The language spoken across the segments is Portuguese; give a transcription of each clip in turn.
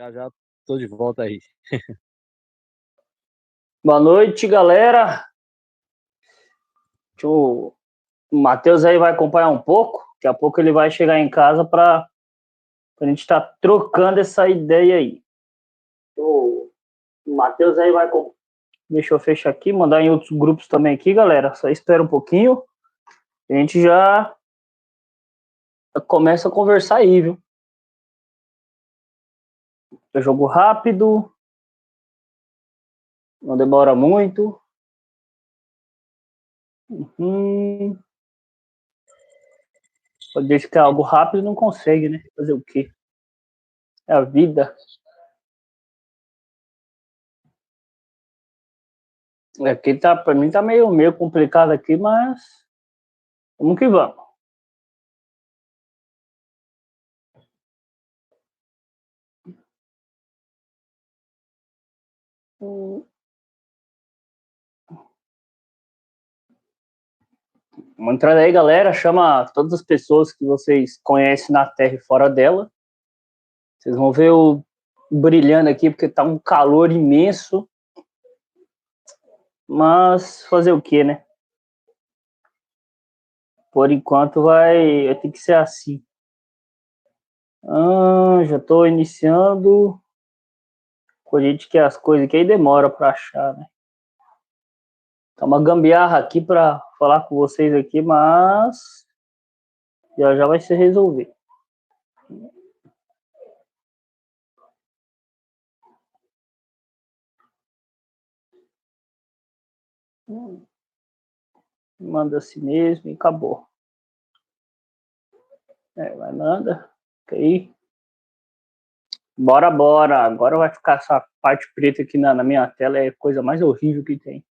Já já tô de volta aí. Boa noite, galera. O Matheus aí vai acompanhar um pouco. Daqui a pouco ele vai chegar em casa para a gente estar trocando essa ideia aí. O Matheus aí vai. Deixa eu fechar aqui, mandar em outros grupos também aqui, galera. Só espera um pouquinho. A gente já começa a conversar aí, viu? É jogo rápido. Não demora muito. Pode dizer que é algo rápido, não consegue, né? Fazer o quê? É a vida. Aqui tá, pra mim tá meio complicado aqui, mas vamos que vamos. Vamos entrar aí, galera. Chama todas as pessoas que vocês conhecem na Terra e fora dela. Vocês vão ver o brilhando aqui, porque tá um calor imenso. Mas fazer o que, né? Por enquanto vai ter que ser assim. Já tô iniciando. Com a gente que as coisas que aí demora para achar, né? Tá uma gambiarra aqui para falar com vocês aqui, mas já vai se resolver. Manda assim mesmo e acabou. Vai manda. Ok. Bora. Agora vai ficar essa parte preta aqui na minha tela, é a coisa mais horrível que tem.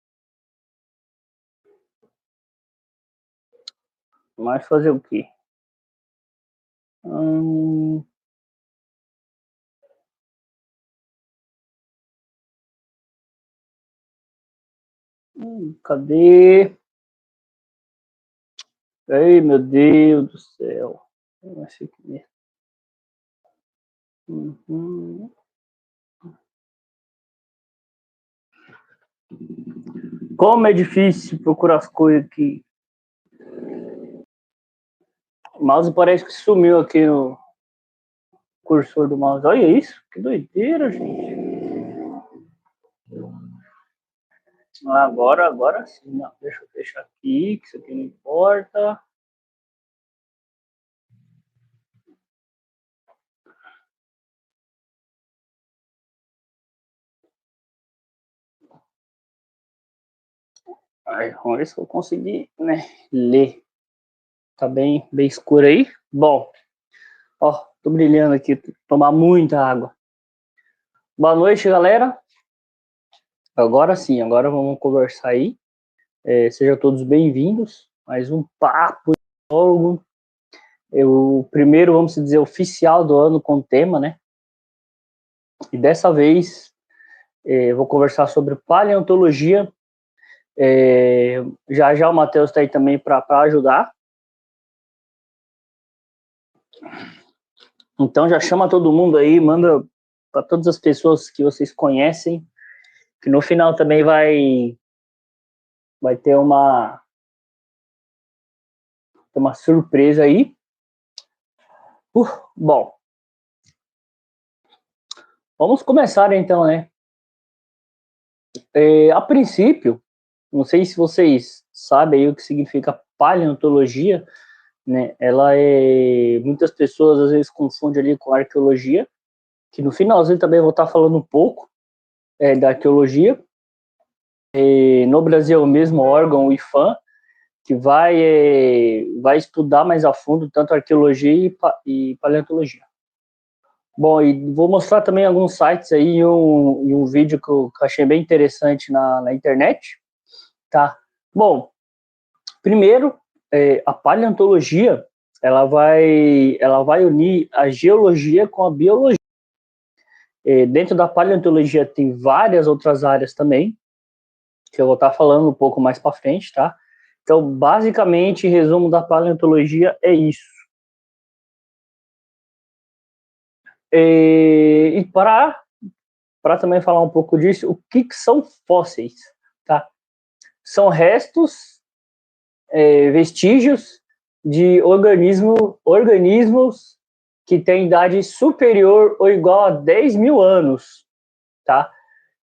Mas fazer o quê? Cadê? Ei, meu Deus do céu. Vai ser aqui mesmo. Como é difícil procurar as coisas aqui. O mouse parece que sumiu aqui no cursor do mouse. Olha isso, que doideira, gente. Agora sim. Não, deixa eu fechar aqui, que isso aqui não importa. Aí, vamos ver se eu consegui, né, ler. Tá bem escuro aí. Bom, ó, tô brilhando aqui, tomar muita água. Boa noite, galera. Agora sim, agora vamos conversar aí. Sejam todos bem-vindos. Mais um papo de jogo. O primeiro, vamos dizer, oficial do ano com tema, né? E dessa vez vou conversar sobre paleontologia. Já o Matheus está aí também para ajudar. Então já chama todo mundo aí, manda para todas as pessoas que vocês conhecem, que no final também vai ter uma surpresa aí. Bom, vamos começar então, né? A princípio, não sei se vocês sabem aí o que significa paleontologia, né? Ela muitas pessoas às vezes confundem ali com arqueologia, que no finalzinho também vou estar falando um pouco da arqueologia. No Brasil é o mesmo órgão, o IPHAN, que vai estudar mais a fundo tanto arqueologia e paleontologia. Bom, e vou mostrar também alguns sites aí e um vídeo que eu achei bem interessante na internet, tá? Bom, primeiro, a paleontologia, ela vai unir a geologia com a biologia. Dentro da paleontologia tem várias outras áreas também, que eu vou estar falando um pouco mais para frente, tá? Então, basicamente, resumo da paleontologia é isso. E para também falar um pouco disso, o que são fósseis, tá? São restos, vestígios de organismos que têm idade superior ou igual a 10 mil anos, tá?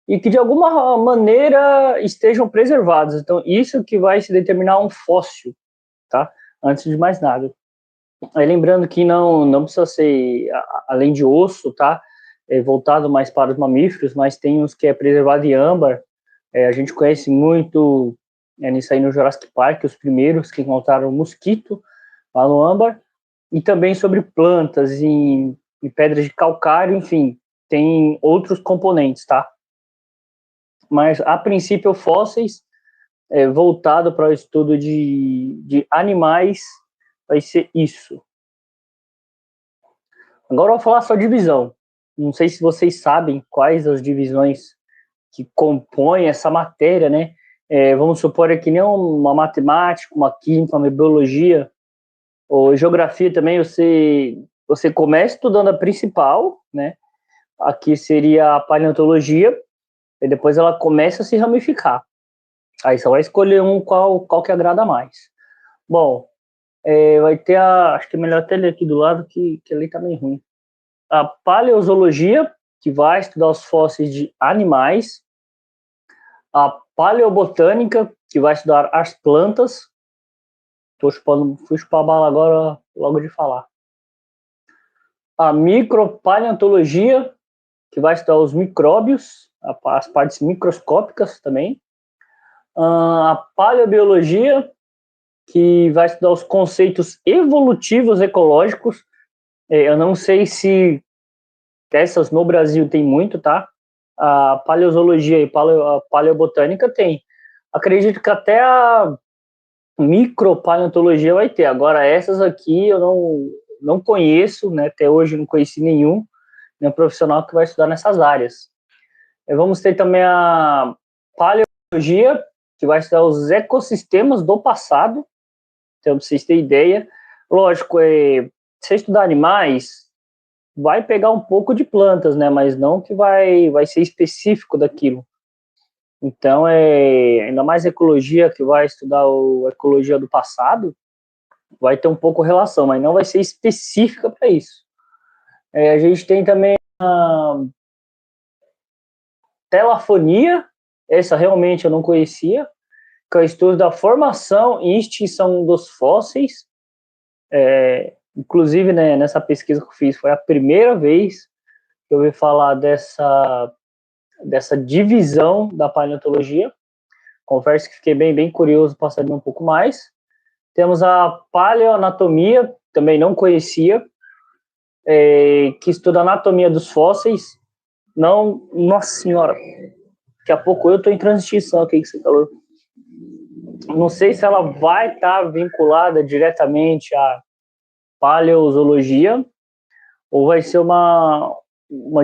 E que de alguma maneira estejam preservados. Então, isso que vai se determinar um fóssil, tá? Antes de mais nada. Aí, lembrando que não precisa ser, além de osso, tá? Voltado mais para os mamíferos, mas tem uns que é preservado em âmbar. A gente conhece muito nisso aí no Jurassic Park, os primeiros que encontraram mosquito lá no âmbar, e também sobre plantas e pedras de calcário, enfim, tem outros componentes, tá? Mas, a princípio, fósseis, voltado para o estudo de animais, vai ser isso. Agora eu vou falar só divisão. Não sei se vocês sabem quais as divisões que compõem essa matéria, né? Vamos supor que nem uma matemática, uma química, uma biologia, ou geografia também, você começa estudando a principal, né? Aqui seria a paleontologia, e depois ela começa a se ramificar. Aí você vai escolher qual que agrada mais. Bom, vai ter acho que é melhor até ler aqui do lado, que ali tá meio ruim. A paleozoologia, que vai estudar os fósseis de animais. A paleobotânica, que vai estudar as plantas. Fui chupar a bala agora, logo de falar. A micropaleontologia, que vai estudar os micróbios, as partes microscópicas também. A paleobiologia, que vai estudar os conceitos evolutivos ecológicos. Eu não sei se essas no Brasil tem muito, tá? A paleozoologia e a paleobotânica tem. Acredito que até a micropaleontologia vai ter. Agora, essas aqui eu não conheço, né? Até hoje não conheci nenhum profissional que vai estudar nessas áreas. Vamos ter também a paleontologia, que vai estudar os ecossistemas do passado. Então, pra vocês terem ideia. Lógico, se você estudar animais, vai pegar um pouco de plantas, né? Mas não que vai ser específico daquilo. Então, ainda mais ecologia, que vai estudar a ecologia do passado, vai ter um pouco relação, mas não vai ser específica para isso. A gente tem também a telafonia, essa realmente eu não conhecia, que é o estudo da formação e extinção dos fósseis. Inclusive, né, nessa pesquisa que eu fiz, foi a primeira vez que eu ouvi falar dessa divisão da paleontologia. Confesso que fiquei bem curioso para saber um pouco mais. Temos a paleoanatomia, também não conhecia, que estuda a anatomia dos fósseis. Não, nossa senhora, daqui a pouco eu estou em transição aqui, que você falou. Não sei se ela vai estar vinculada diretamente à paleozoologia, ou vai ser uma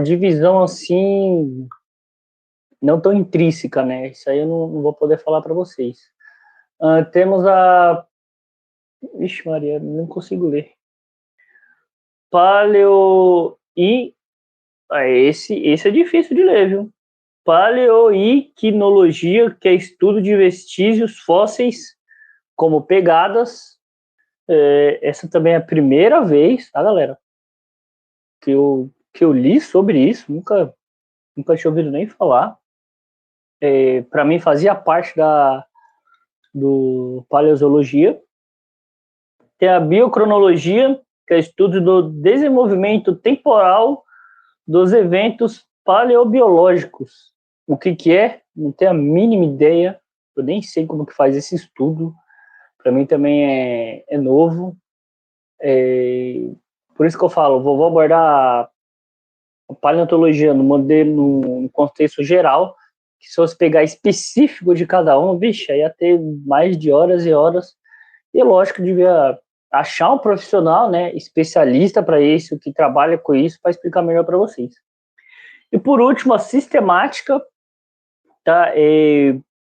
divisão assim, não tão intrínseca, né? Isso aí eu não vou poder falar para vocês. Temos a... Vixe Maria, não consigo ler. Paleo... Esse é difícil de ler, viu? Paleoiquinologia, que é estudo de vestígios fósseis, como pegadas. Essa também é a primeira vez, tá, galera? Que eu li sobre isso, nunca tinha ouvido nem falar. Para mim fazia parte do paleozoologia. Tem a biocronologia, que é estudo do desenvolvimento temporal dos eventos paleobiológicos. O que é? Não tenho a mínima ideia. Eu nem sei como que faz esse estudo. Para mim também é novo. Por isso que eu falo, vou abordar a paleontologia no contexto geral, que se fosse pegar específico de cada um, vixe, aí ia ter mais de horas e horas. E lógico, devia achar um profissional, né, especialista para isso, que trabalha com isso, para explicar melhor para vocês. E por último, a sistemática, tá?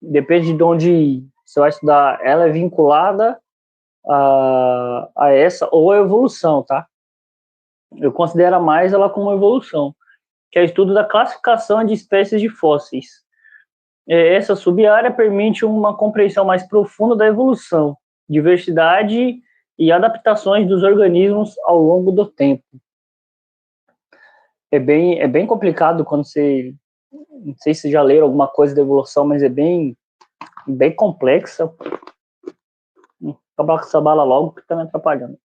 Depende de onde você vai estudar, ela é vinculada a essa ou a evolução, tá? Eu considero mais ela como evolução, que é o estudo da classificação de espécies de fósseis. Essa sub-área permite uma compreensão mais profunda da evolução, diversidade e adaptações dos organismos ao longo do tempo. É bem complicado quando você... Não sei se já leram alguma coisa da evolução, mas é bem complexa. Acabar com essa bala logo, que tá me atrapalhando.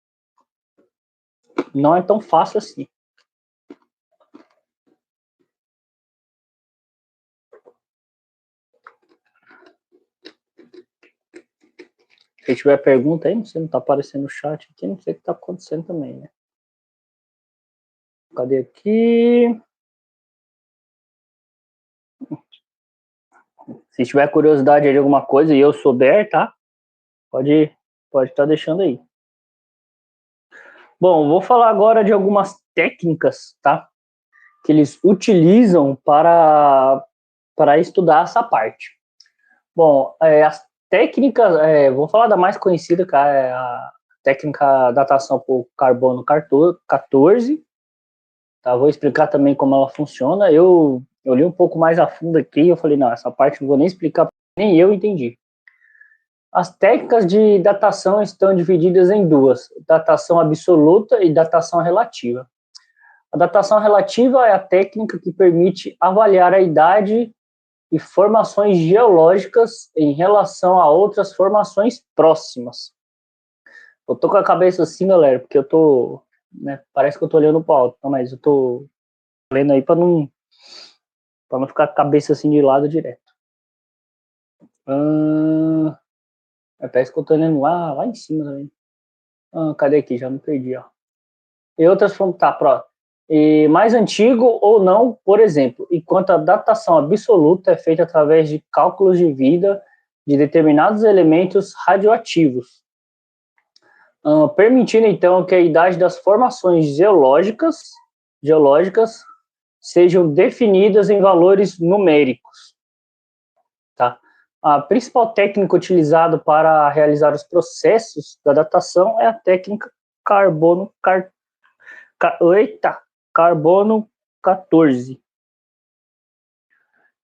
Não é tão fácil assim. Se tiver pergunta aí, não sei, não tá aparecendo no chat aqui, não sei o que tá acontecendo também, né? Cadê aqui? Se tiver curiosidade de alguma coisa e eu souber, tá? Pode estar deixando aí. Bom, vou falar agora de algumas técnicas, tá? Que eles utilizam para estudar essa parte. Bom, as técnicas, vou falar da mais conhecida, que é a técnica datação por carbono 14, tá? Vou explicar também como ela funciona. Eu li um pouco mais a fundo aqui e eu falei, não, essa parte não vou nem explicar, nem eu entendi. As técnicas de datação estão divididas em duas: datação absoluta e datação relativa. A datação relativa é a técnica que permite avaliar a idade e formações geológicas em relação a outras formações próximas. Eu tô com a cabeça assim, galera, porque eu tô, né, parece que eu tô olhando pro alto, mas eu tô lendo aí para não ficar com a cabeça assim de lado direto. Parece que eu tô olhando lá em cima também. Cadê aqui? Já me perdi, ó. E outras formas, tá, pronto. E mais antigo ou não, por exemplo, enquanto a datação absoluta é feita através de cálculos de vida de determinados elementos radioativos, permitindo então que a idade das formações geológicas sejam definidas em valores numéricos, tá? A principal técnica utilizada para realizar os processos da datação é a técnica carbono 14.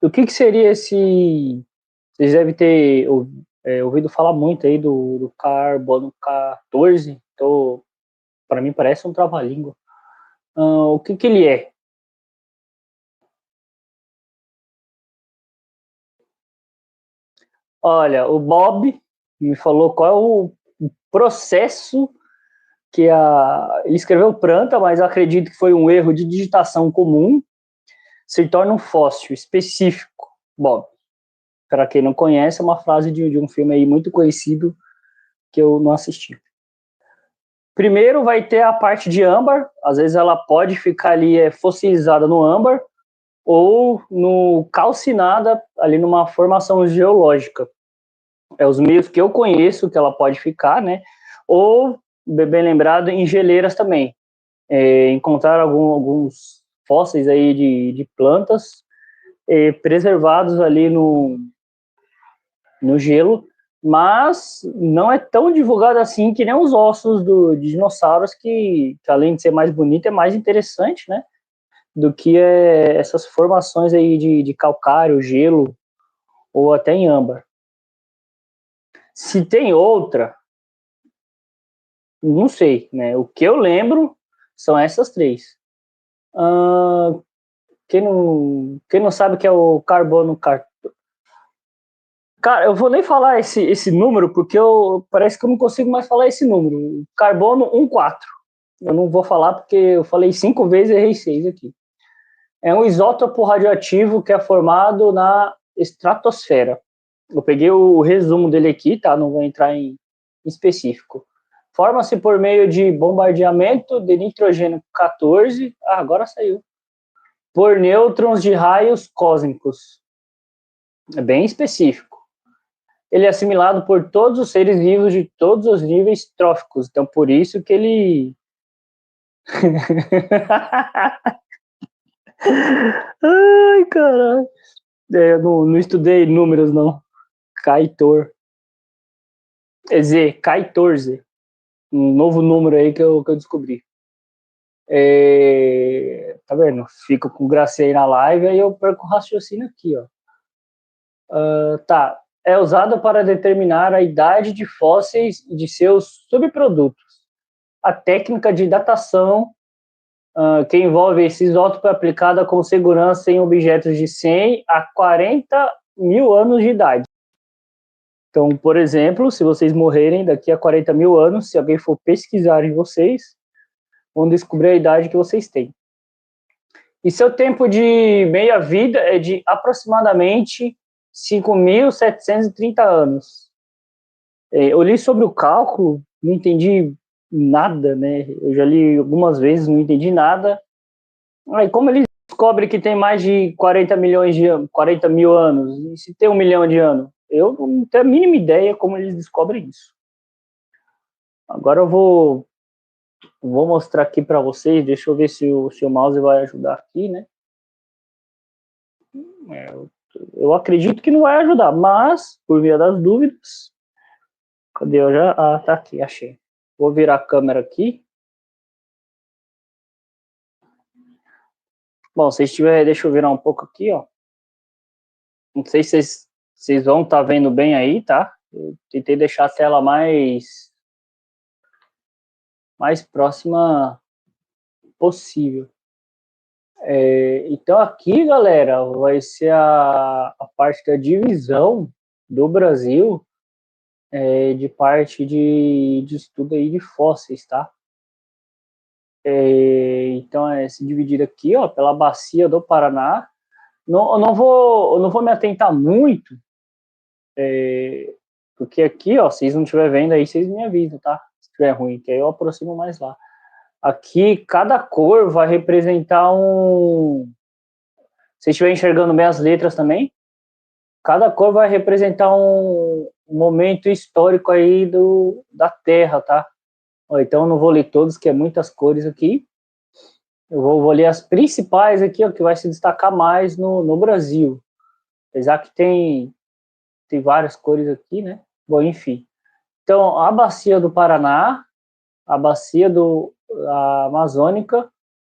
O que seria esse... Vocês devem ter ouvido falar muito aí do carbono 14. Então, para mim parece um trava-língua. O que ele é? Olha, o Bob me falou qual é o processo que ele escreveu planta, mas eu acredito que foi um erro de digitação comum, se torna um fóssil específico. Bob, para quem não conhece, é uma frase de um filme aí muito conhecido que eu não assisti. Primeiro vai ter a parte de âmbar, às vezes ela pode ficar ali fossilizada no âmbar ou no calcinada ali numa formação geológica. É os meios que eu conheço que ela pode ficar, né? Ou, bem lembrado, em geleiras também. Encontrar alguns fósseis aí de plantas preservados ali no gelo, mas não é tão divulgado assim que nem os ossos de dinossauros, que além de ser mais bonito, é mais interessante, né? Do que essas formações aí de calcário, gelo ou até em âmbar. Se tem outra, não sei, né? O que eu lembro são essas três. Quem não sabe o que é o carbono... Cara, eu vou nem falar esse número, porque parece que eu não consigo mais falar esse número. Carbono 14. Eu não vou falar porque eu falei 5 vezes e errei 6 aqui. É um isótopo radioativo que é formado na estratosfera. Eu peguei o resumo dele aqui, tá? Não vou entrar em específico. Forma-se por meio de bombardeamento de nitrogênio 14. Agora saiu. Por nêutrons de raios cósmicos. É bem específico. Ele é assimilado por todos os seres vivos de todos os níveis tróficos. Então, por isso que ele... Ai, caralho. Eu não estudei números, não. Kaitor. Z, 14. Um novo número aí que eu descobri. Tá vendo? Fico com gracinha aí na live, aí eu perco o raciocínio aqui, ó. Tá. É usada para determinar a idade de fósseis e de seus subprodutos. A técnica de datação que envolve esse isótopo é aplicada com segurança em objetos de 100 a 40 mil anos de idade. Então, por exemplo, se vocês morrerem daqui a 40 mil anos, se alguém for pesquisar em vocês, vão descobrir a idade que vocês têm. E seu tempo de meia-vida é de aproximadamente 5.730 anos. Eu li sobre o cálculo, não entendi nada, né? Eu já li algumas vezes, não entendi nada. Aí, como eles descobrem que tem mais de 40 milhões de 40 mil anos, e se tem 1 milhão de anos? Eu não tenho a mínima ideia como eles descobrem isso. Agora eu vou mostrar aqui para vocês, deixa eu ver se o seu mouse vai ajudar aqui, né? Eu acredito que não vai ajudar, mas, por via das dúvidas, cadê eu já? Ah, tá aqui, achei. Vou virar a câmera aqui. Bom, se estiver, deixa eu virar um pouco aqui, ó. Não sei se vocês vão estar vendo bem aí, tá? Eu tentei deixar a tela mais próxima possível. Então aqui, galera, vai ser a parte da divisão do Brasil de parte de estudo aí de fósseis, tá? Então é se dividir aqui, ó, pela bacia do Paraná. Eu não vou me atentar muito, porque aqui, ó, se vocês não estiverem vendo aí, vocês me avisam, tá? Se estiver ruim, que aí eu aproximo mais lá. Aqui, cada cor vai representar um... Se estiver enxergando bem as letras também, cada cor vai representar um momento histórico aí da Terra, tá? Então, eu não vou ler todos, que é muitas cores aqui. Eu vou ler as principais aqui, ó, que vai se destacar mais no Brasil. Apesar que tem várias cores aqui, né? Bom, enfim. Então, a bacia do Paraná, a bacia a Amazônica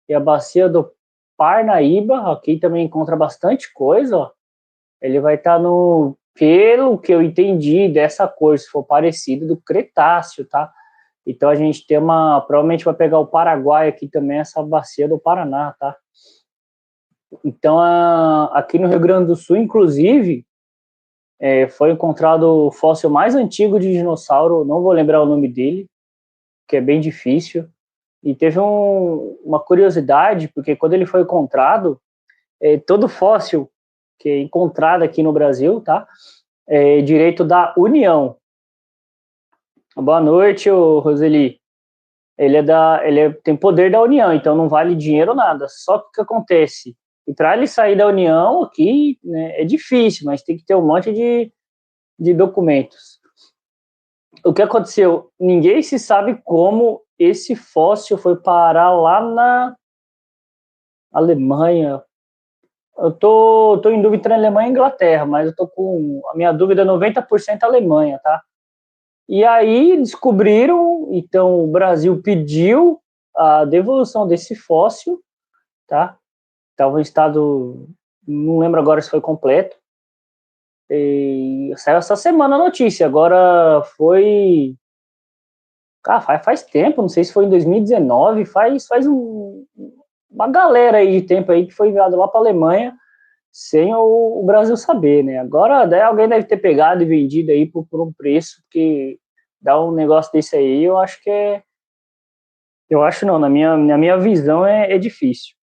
e a bacia do Parnaíba, aqui também encontra bastante coisa, ó. Ele vai estar no, pelo que eu entendi dessa cor, se for parecido, do Cretáceo, tá? Então a gente tem provavelmente vai pegar o Paraguai aqui também, essa bacia do Paraná, tá? Então aqui no Rio Grande do Sul, inclusive, foi encontrado o fóssil mais antigo de dinossauro, não vou lembrar o nome dele, que é bem difícil. E teve uma curiosidade, porque quando ele foi encontrado, todo fóssil que é encontrado aqui no Brasil, tá? É direito da União. Boa noite, Roseli. Tem poder da União, então não vale dinheiro nada. Só que o que acontece? E para ele sair da União aqui, né, é difícil, mas tem que ter um monte de documentos. O que aconteceu? Ninguém se sabe como esse fóssil foi parar lá na Alemanha. Eu tô em dúvida entre Alemanha e Inglaterra, mas eu tô com a minha dúvida é 90% Alemanha, tá? E aí descobriram, então o Brasil pediu a devolução desse fóssil, tá? Estava em estado, não lembro agora se foi completo. E saiu essa semana a notícia, agora foi... Cara, faz tempo, não sei se foi em 2019, faz uma galera aí de tempo aí que foi enviado lá para a Alemanha sem o Brasil saber, né? Agora alguém deve ter pegado e vendido aí por um preço, porque dar um negócio desse aí, eu acho que é... Eu acho não, na minha visão é difícil.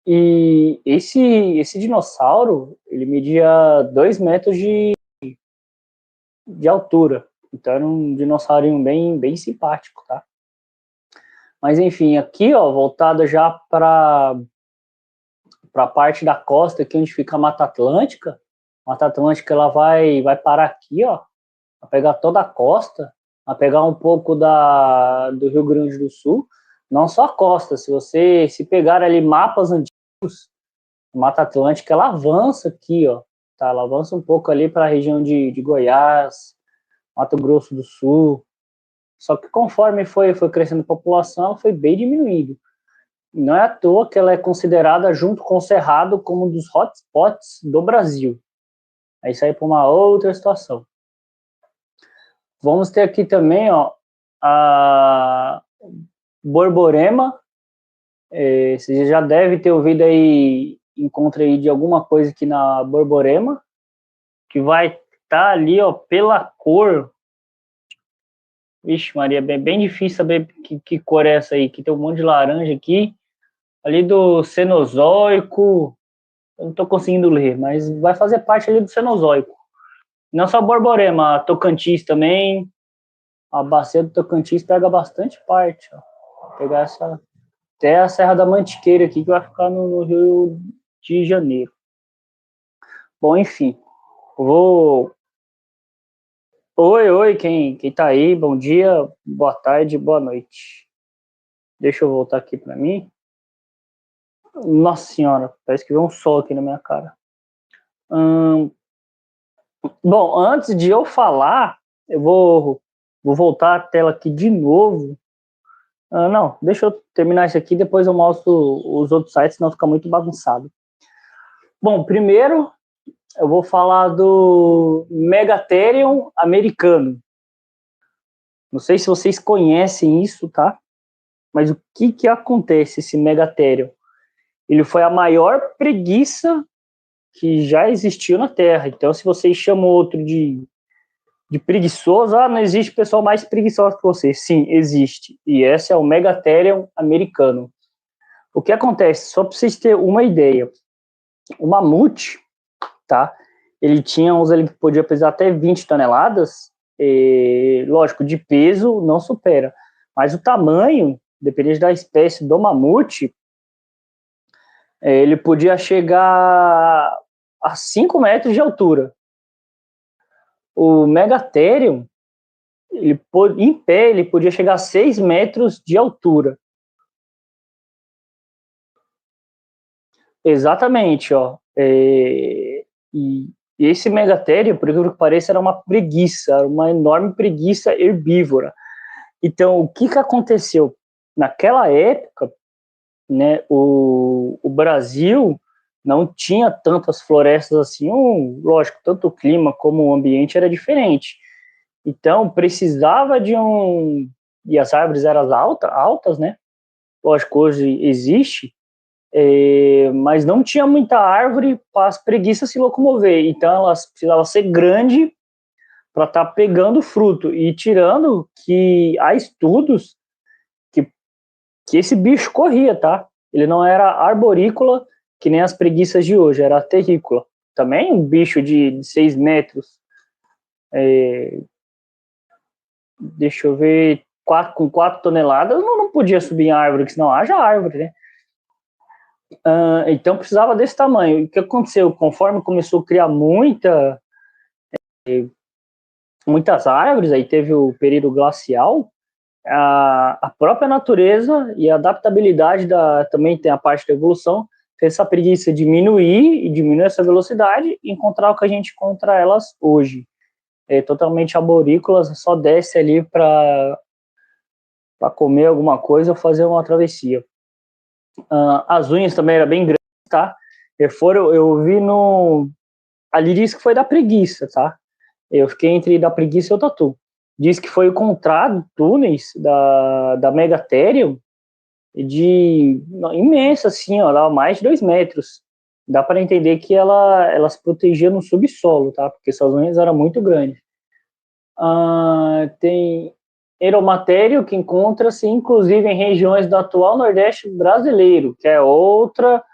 E esse dinossauro, ele media 2 metros de altura. Então era um dinossaurinho bem simpático, tá? Mas enfim, aqui, ó, voltado já para a parte da costa, aqui onde fica a Mata Atlântica. A Mata Atlântica, ela vai parar aqui, ó, vai pegar toda a costa, vai pegar um pouco do Rio Grande do Sul, não só a costa. Se pegar ali mapas antigos, a Mata Atlântica, ela avança aqui, ó, tá? Ela avança um pouco ali para a região de Goiás, Mato Grosso do Sul. Só que conforme foi crescendo a população, ela foi bem diminuindo. Não é à toa que ela é considerada, junto com o Cerrado, como um dos hotspots do Brasil. É isso aí para uma outra situação. Vamos ter aqui também, ó, a Borborema. Você já deve ter ouvido aí, encontra aí de alguma coisa aqui na Borborema, que vai estar tá ali, ó, pela cor. Vixe, Maria, bem difícil saber que cor é essa aí, que tem um monte de laranja aqui, ali do Cenozoico, eu não estou conseguindo ler, mas vai fazer parte ali do Cenozoico. Não só Borborema, a Tocantins também, a bacia do Tocantins pega bastante parte, ó. Vou pegar essa, até a Serra da Mantiqueira aqui, que vai ficar no Rio de Janeiro. Bom, enfim, vou... Oi, quem tá aí? Bom dia, boa tarde, boa noite. Deixa eu voltar aqui para mim. Nossa senhora, parece que veio um sol aqui na minha cara. Bom, antes de eu falar, eu vou voltar a tela aqui de novo. Não, deixa eu terminar isso aqui, depois eu mostro os outros sites, senão fica muito bagunçado. Bom, primeiro eu vou falar do Megatherium americano. Não sei se vocês conhecem isso, tá? Mas o que acontece, esse Megatherium? Ele foi a maior preguiça que já existiu na Terra. Então, se vocês chamam outro de preguiçoso, não existe pessoa mais preguiçosa que você. Sim, existe. E esse é o Megatherium americano. O que acontece? Só para vocês terem uma ideia. O mamute, tá? Ele tinha ele podia pesar até 20 toneladas. Lógico, de peso não supera. Mas o tamanho, dependendo da espécie do mamute, ele podia chegar a 5 metros de altura. O Megatherium, em pé, ele podia chegar a 6 metros de altura. Exatamente, ó. E esse Megatherium, por incrível que pareça, era uma preguiça, era uma enorme preguiça herbívora. Então, o que aconteceu? Naquela época, né, o Brasil não tinha tantas florestas assim, lógico, tanto o clima como o ambiente era diferente. Então, precisava de e as árvores eram altas, né? Lógico, hoje existe, mas não tinha muita árvore para as preguiças se locomover. Então, elas precisavam ser grandes para estar pegando fruto. E tirando que há estudos que esse bicho corria, tá? Ele não era arborícola, que nem as preguiças de hoje, era terrícola. Também um bicho de 6 metros. Deixa eu ver, com 4 toneladas, não podia subir em árvore, porque senão haja árvore, né? Então precisava desse tamanho. O que aconteceu? Conforme começou a criar muitas árvores, aí teve o período glacial, a própria natureza e a adaptabilidade também tem a parte da evolução, fez essa preguiça diminuir essa velocidade e encontrar o que a gente encontra elas hoje. Totalmente arborícolas, só desce ali para comer alguma coisa ou fazer uma travessia. As unhas também eram bem grandes, tá? Eu vi ali diz que foi da preguiça, tá? Eu fiquei entre da preguiça e o tatu. Diz que foi encontrado túneis da Megatherium imensa, assim, ó, lá, mais de 2 metros. Dá para entender que elas protegiam no subsolo, tá? Porque suas unhas eram muito grandes. Tem Eromatério, que encontra-se inclusive em regiões do atual Nordeste brasileiro, que é outra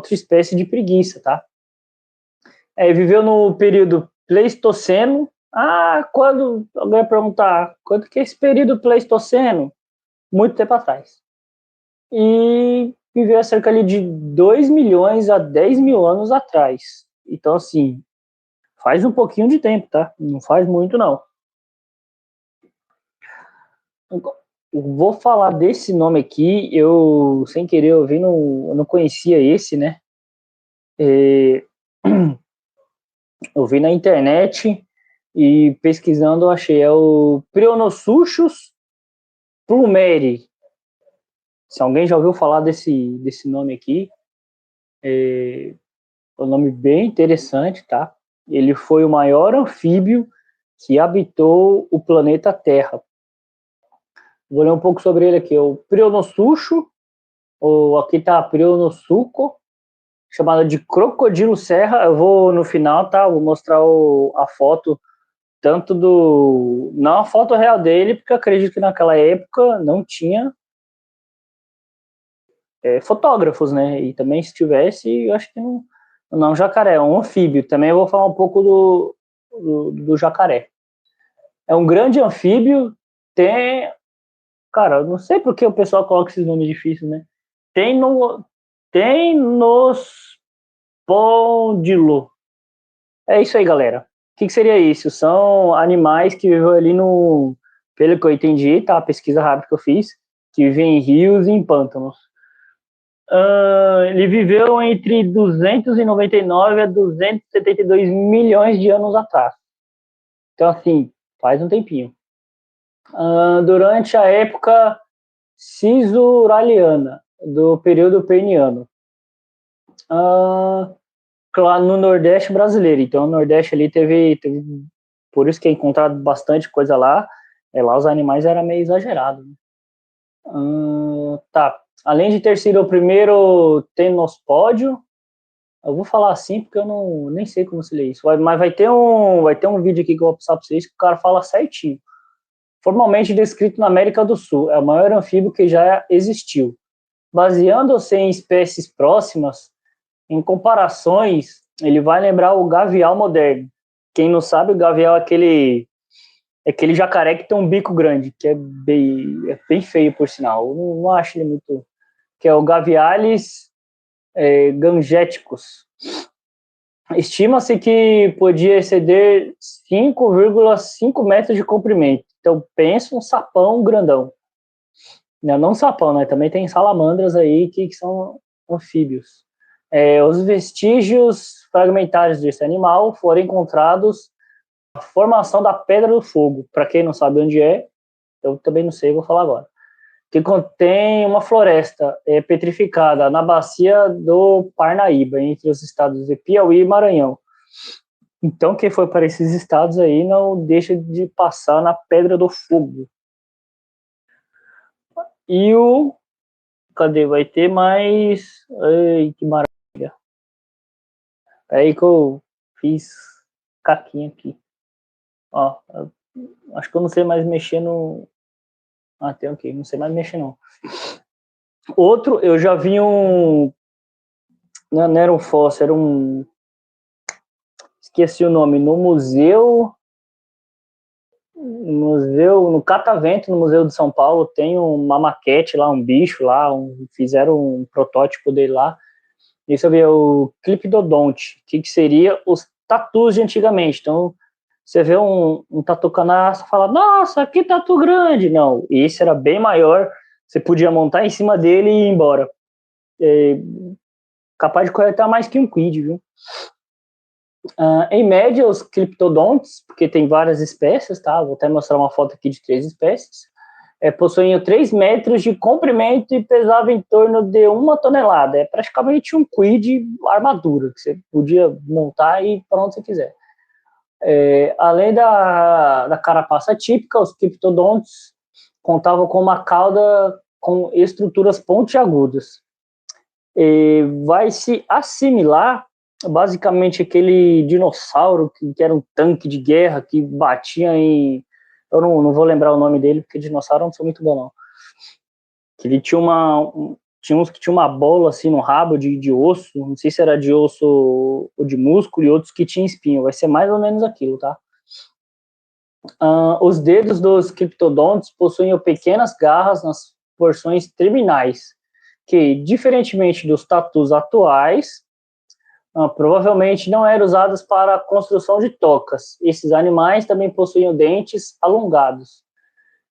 espécie de preguiça, tá? Viveu no período Pleistoceno. Quando alguém vai perguntar, quando que é esse período Pleistoceno? Muito tempo atrás. E viveu cerca ali de 2 milhões a 10 mil anos atrás. Então, assim, faz um pouquinho de tempo, tá? Não faz muito, não. Eu vou falar desse nome aqui, eu, sem querer, eu não conhecia esse, né? Eu vi na internet e pesquisando eu achei, é o Prionosuchus plumeri. Se alguém já ouviu falar desse nome aqui, é um nome bem interessante, tá? Ele foi o maior anfíbio que habitou o planeta Terra. Vou ler um pouco sobre ele aqui. O Prionossucho, ou aqui tá Prionossuco, chamado de crocodilo serra. Eu vou no final, tá? Vou mostrar a foto, tanto do... Não a foto real dele, porque eu acredito que naquela época não tinha fotógrafos, né? E também se tivesse, eu acho que não... Não, jacaré, é um anfíbio. Também eu vou falar um pouco do jacaré. É um grande anfíbio, tem... Cara, eu não sei por que o pessoal coloca esses nomes difíceis, né? Tem no... Tem nos Pondilo. É isso aí, galera. O que seria isso? São animais que vivem ali no... Pelo que eu entendi, tá? A pesquisa rápida que eu fiz, que vivem em rios e em pântanos. Ele viveu entre 299 a 272 milhões de anos atrás. Então, assim, faz um tempinho. Durante a época Cisuraliana, do período Permiano. Lá no Nordeste brasileiro. Então, no Nordeste ali teve por isso que é encontrado bastante coisa lá. Lá os animais eram meio exagerados. Né? Tá. Além de ter sido o primeiro tenospódio, eu vou falar assim porque eu nem sei como se lê isso. Mas vai ter um vídeo aqui que eu vou passar para vocês que o cara fala certinho. Formalmente descrito na América do Sul, é o maior anfíbio que já existiu. Baseando-se em espécies próximas, em comparações, ele vai lembrar o gavial moderno. Quem não sabe, o gavial é aquele jacaré que tem um bico grande, que é bem feio, por sinal. Eu não acho ele muito... Que é o Gavialis gangeticus. Estima-se que podia exceder 5,5 metros de comprimento. Então, pensa um sapão grandão. Não sapão, né? Também tem salamandras aí que são anfíbios. Os vestígios fragmentários desse animal foram encontrados na formação da Pedra do Fogo. Para quem não sabe onde é, eu também não sei, vou falar agora. Que contém uma floresta petrificada na bacia do Parnaíba, entre os estados de Piauí e Maranhão. Então, quem foi para esses estados aí não deixa de passar na Pedra do Fogo. E cadê? Vai ter mais... Ai, que maravilha. É aí que eu fiz caquinha aqui. Ó, acho que eu não sei mais mexer no... tem ok, não sei mais mexer não. Outro, eu já vi um... Não era um fóssil, era um... Esqueci o nome, no Catavento, no Museu de São Paulo, tem uma maquete lá, um bicho lá, fizeram um protótipo dele lá. Isso é o Cliptodonte, que seria os tatus de antigamente. Então, você vê um tatu canaço e fala, nossa, que tatu grande. Não, esse era bem maior, você podia montar em cima dele e ir embora. Capaz de coletar mais que um quid, viu? Em média, os cliptodontes, porque tem várias espécies, tá? Vou até mostrar uma foto aqui de 3 espécies, possuíam 3 metros de comprimento e pesavam em torno de 1 tonelada. É praticamente um quid armadura, que você podia montar e para onde você quiser. Além da carapaça típica, os cliptodontes contavam com uma cauda com estruturas pontiagudas. Vai se assimilar basicamente aquele dinossauro que era um tanque de guerra que batia em... Eu não vou lembrar o nome dele, porque dinossauro não sou muito bom, não. Que ele tinha tinha uns que tinha uma bola assim no rabo de osso, não sei se era de osso ou de músculo, e outros que tinham espinho. Vai ser mais ou menos aquilo, tá? Os dedos dos criptodontes possuíam pequenas garras nas porções terminais, que, diferentemente dos tatus atuais, provavelmente não eram usadas para a construção de tocas. Esses animais também possuíam dentes alongados,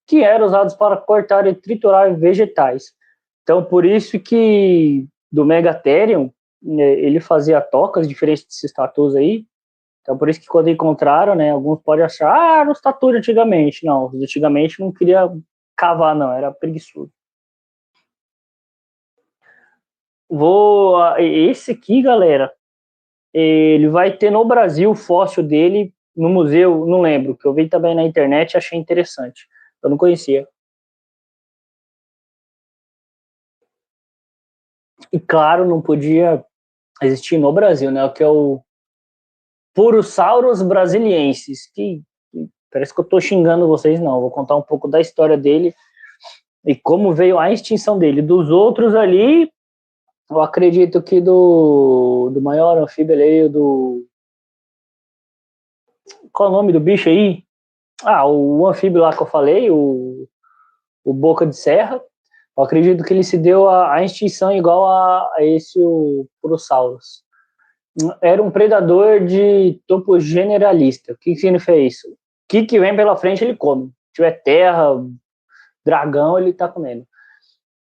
que eram usados para cortar e triturar vegetais. Então, por isso que do Megatherium, né, ele fazia tocas diferentes desses tatus aí. Então, por isso que quando encontraram, né, alguns podem achar, era os tatus de antigamente. Não, os antigamente não queria cavar, não, era preguiçoso. Esse aqui, galera, ele vai ter no Brasil o fóssil dele no museu, não lembro, que eu vi também na internet e achei interessante. Eu não conhecia. E claro, não podia existir no Brasil, né? O que é o Purosaurus brasiliensis, que parece que eu tô xingando vocês, não. Vou contar um pouco da história dele e como veio a extinção dele. Dos outros ali, eu acredito que do maior anfíbio ali, qual é o nome do bicho aí? Ah, o anfíbio lá que eu falei, o Boca de Serra. Eu acredito que ele se deu a extinção igual a esse o Purosaurus. Era um predador de topo generalista. O que significa isso? O que vem pela frente ele come. Se tiver terra, dragão, ele tá comendo.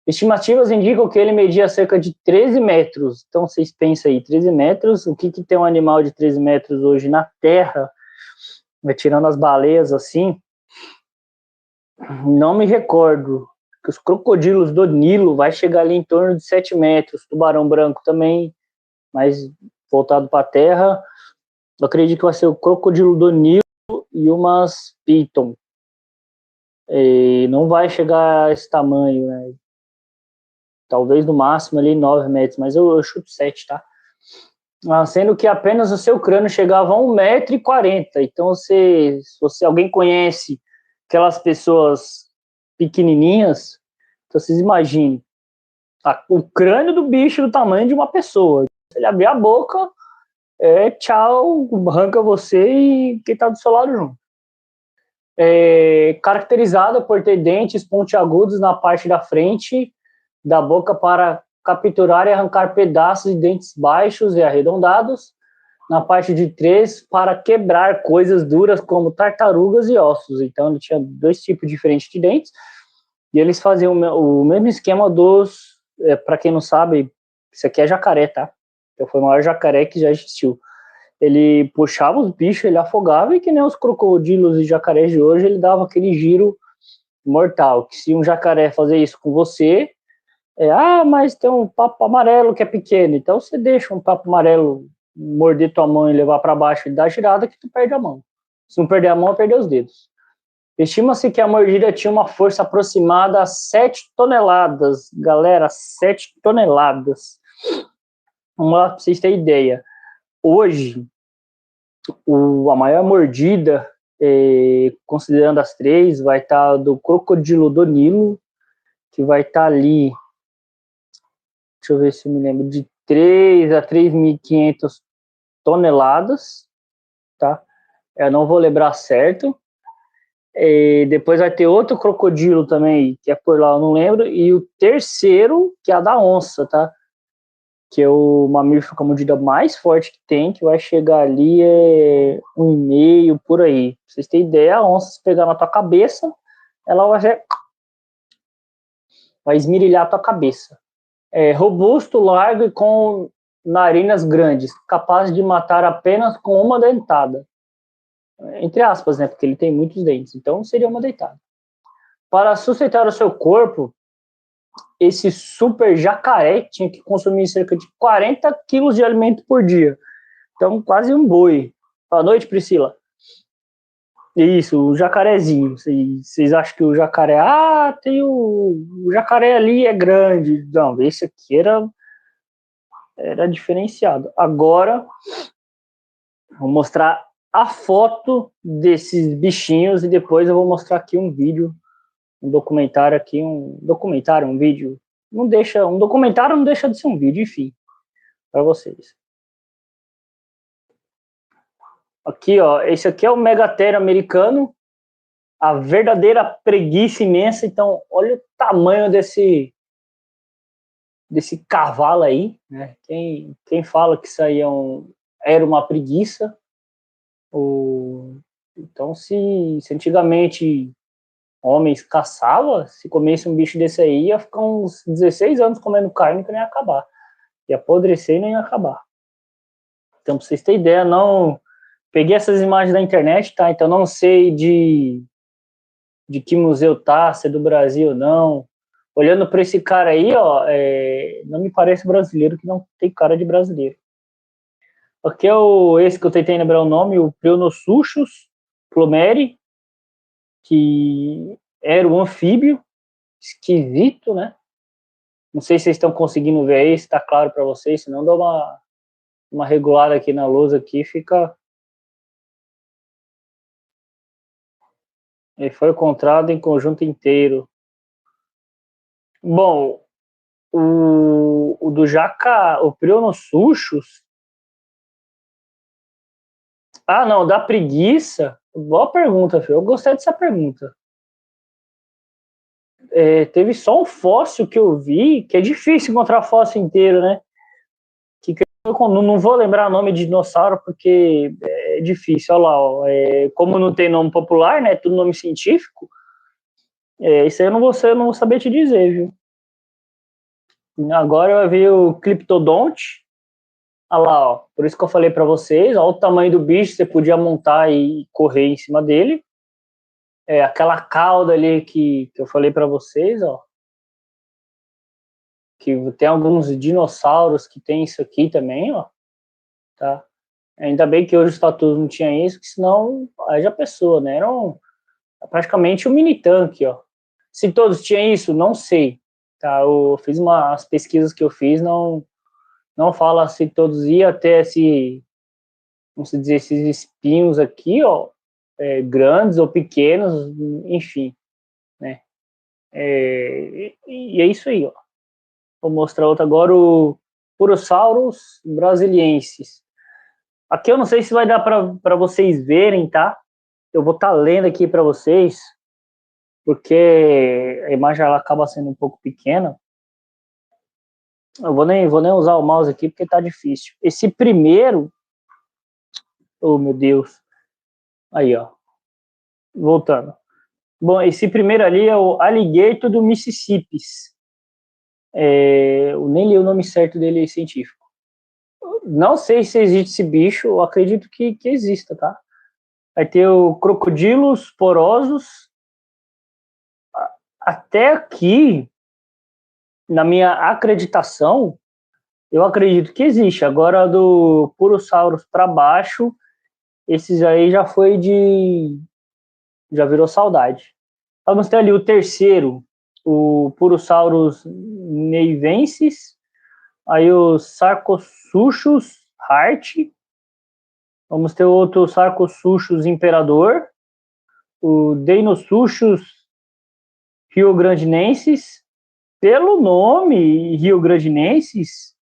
Estimativas indicam que ele media cerca de 13 metros. Então, vocês pensam aí, 13 metros, o que tem um animal de 13 metros hoje na Terra, tirando as baleias assim, não me recordo. Que os crocodilos do Nilo vai chegar ali em torno de 7 metros, tubarão branco também, mas voltado para a Terra. Eu acredito que vai ser o crocodilo do Nilo e umas piton. E não vai chegar a esse tamanho, né? Talvez no máximo ali 9 metros, mas eu chuto 7, tá? Sendo que apenas o seu crânio chegava a 1,40 m. Então, se alguém conhece aquelas pessoas pequenininhas, então vocês imaginem o crânio do bicho do tamanho de uma pessoa. Se ele abrir a boca, tchau, arranca você e quem tá do seu lado junto. Caracterizada por ter dentes pontiagudos na parte da frente da boca para capturar e arrancar pedaços de dentes baixos e arredondados, na parte de trás para quebrar coisas duras como tartarugas e ossos. Então ele tinha 2 tipos diferentes de dentes e eles faziam o mesmo esquema dos, para quem não sabe, isso aqui é jacaré, tá? Então foi o maior jacaré que já existiu. Ele puxava os bichos, ele afogava, e que nem os crocodilos e jacarés de hoje, ele dava aquele giro mortal, que se um jacaré fazer isso com você, mas tem um papo amarelo que é pequeno, então você deixa um papo amarelo morder tua mão e levar para baixo e dar girada que tu perde a mão. Se não perder a mão, perder os dedos. Estima-se que a mordida tinha uma força aproximada a 7 toneladas. Galera, 7 toneladas. Vamos lá para vocês terem ideia. Hoje, a maior mordida, considerando as 3, vai estar do crocodilo do Nilo, que vai estar ali, deixa eu ver se eu me lembro, de 3 a 3.500 toneladas, tá? Eu não vou lembrar certo. Depois vai ter outro crocodilo também, que é por lá, eu não lembro, e o terceiro, que é a da onça, tá? Que é o mamífero com a mordida mais forte que tem, que vai chegar ali 1,5 por aí. Pra vocês terem ideia, a onça, se pegar na tua cabeça, ela vai esmirilhar a tua cabeça. Robusto, largo e com narinas grandes, capaz de matar apenas com uma dentada. Entre aspas, né? Porque ele tem muitos dentes, então seria uma dentada. Para sustentar o seu corpo, esse super jacaré tinha que consumir cerca de 40 quilos de alimento por dia. Então, quase um boi. Boa noite, Priscila. Isso, o jacarezinho. Vocês acham que o jacaré... tem o jacaré ali, é grande. Não, esse aqui era diferenciado. Agora, vou mostrar a foto desses bichinhos e depois eu vou mostrar aqui um vídeo, um documentário aqui, um vídeo. Um documentário não deixa de ser um vídeo, enfim, para vocês. Aqui, ó, esse aqui é o Megatherium americano, a verdadeira preguiça imensa. Então, olha o tamanho desse cavalo aí, né? Quem fala que isso aí era uma preguiça, então se antigamente homens caçavam, se comesse um bicho desse aí, ia ficar uns 16 anos comendo carne que nem ia acabar. Ia apodrecer e nem ia acabar. Então, pra vocês terem ideia, não... Peguei essas imagens da internet, tá? Então, não sei de que museu tá, se é do Brasil ou não. olhando para esse cara aí, ó, não me parece brasileiro, que não tem cara de brasileiro. Aqui é esse que eu tentei lembrar o nome, o Prionosuchus plumeri, que era um anfíbio esquisito, né? Não sei se vocês estão conseguindo ver aí, se está claro para vocês, senão dá uma regulada aqui na luz aqui, fica... Ele foi encontrado em conjunto inteiro. Bom, o do jaca, o Prionosuchus... Ah, não, da preguiça... Boa pergunta, filho. Eu gostei dessa pergunta. Teve só um fóssil que eu vi, que é difícil encontrar fóssil inteiro, né? Eu não vou lembrar o nome de dinossauro porque é difícil. Olha lá, ó, como não tem nome popular, né? Tudo nome científico. Isso aí eu não vou saber te dizer, viu? Agora eu vi o Cliptodonte. Olha lá, ó. Por isso que eu falei para vocês. Olha o tamanho do bicho, você podia montar e correr em cima dele. Aquela cauda ali que eu falei para vocês, ó. Que tem alguns dinossauros que tem isso aqui também, ó. Tá? Ainda bem que hoje os tatus não tinha isso, que senão aí já pessoa, né? Era praticamente um mini tanque, ó. Se todos tinham isso, não sei. Tá? Eu fiz as pesquisas que eu fiz, não fala se todos iam ter vamos dizer, esses espinhos aqui, ó, grandes ou pequenos, enfim, né? E é isso aí, ó. Vou mostrar outro agora, o Purosaurus brasiliensis. Aqui eu não sei se vai dar para vocês verem, tá? Eu vou estar lendo aqui para vocês, porque a imagem ela acaba sendo um pouco pequena. Eu vou nem usar o mouse aqui porque tá difícil. Esse primeiro, oh meu Deus, aí ó, voltando. Bom, esse primeiro ali é o Alligator do Mississippi. Eu nem li o nome certo dele científico. Não sei se existe esse bicho, eu acredito que exista, tá? Vai ter o Crocodilos porosos. Até aqui, na minha acreditação, eu acredito que existe. Agora, do Purosaurus para baixo, esses aí já virou saudade. Vamos ter ali o terceiro, o Purosaurus neivensis, aí o Sarcosuchus hart, vamos ter outro Sarcosuchus imperador, o Deinosuchus riograndensis. Pelo nome riograndensis,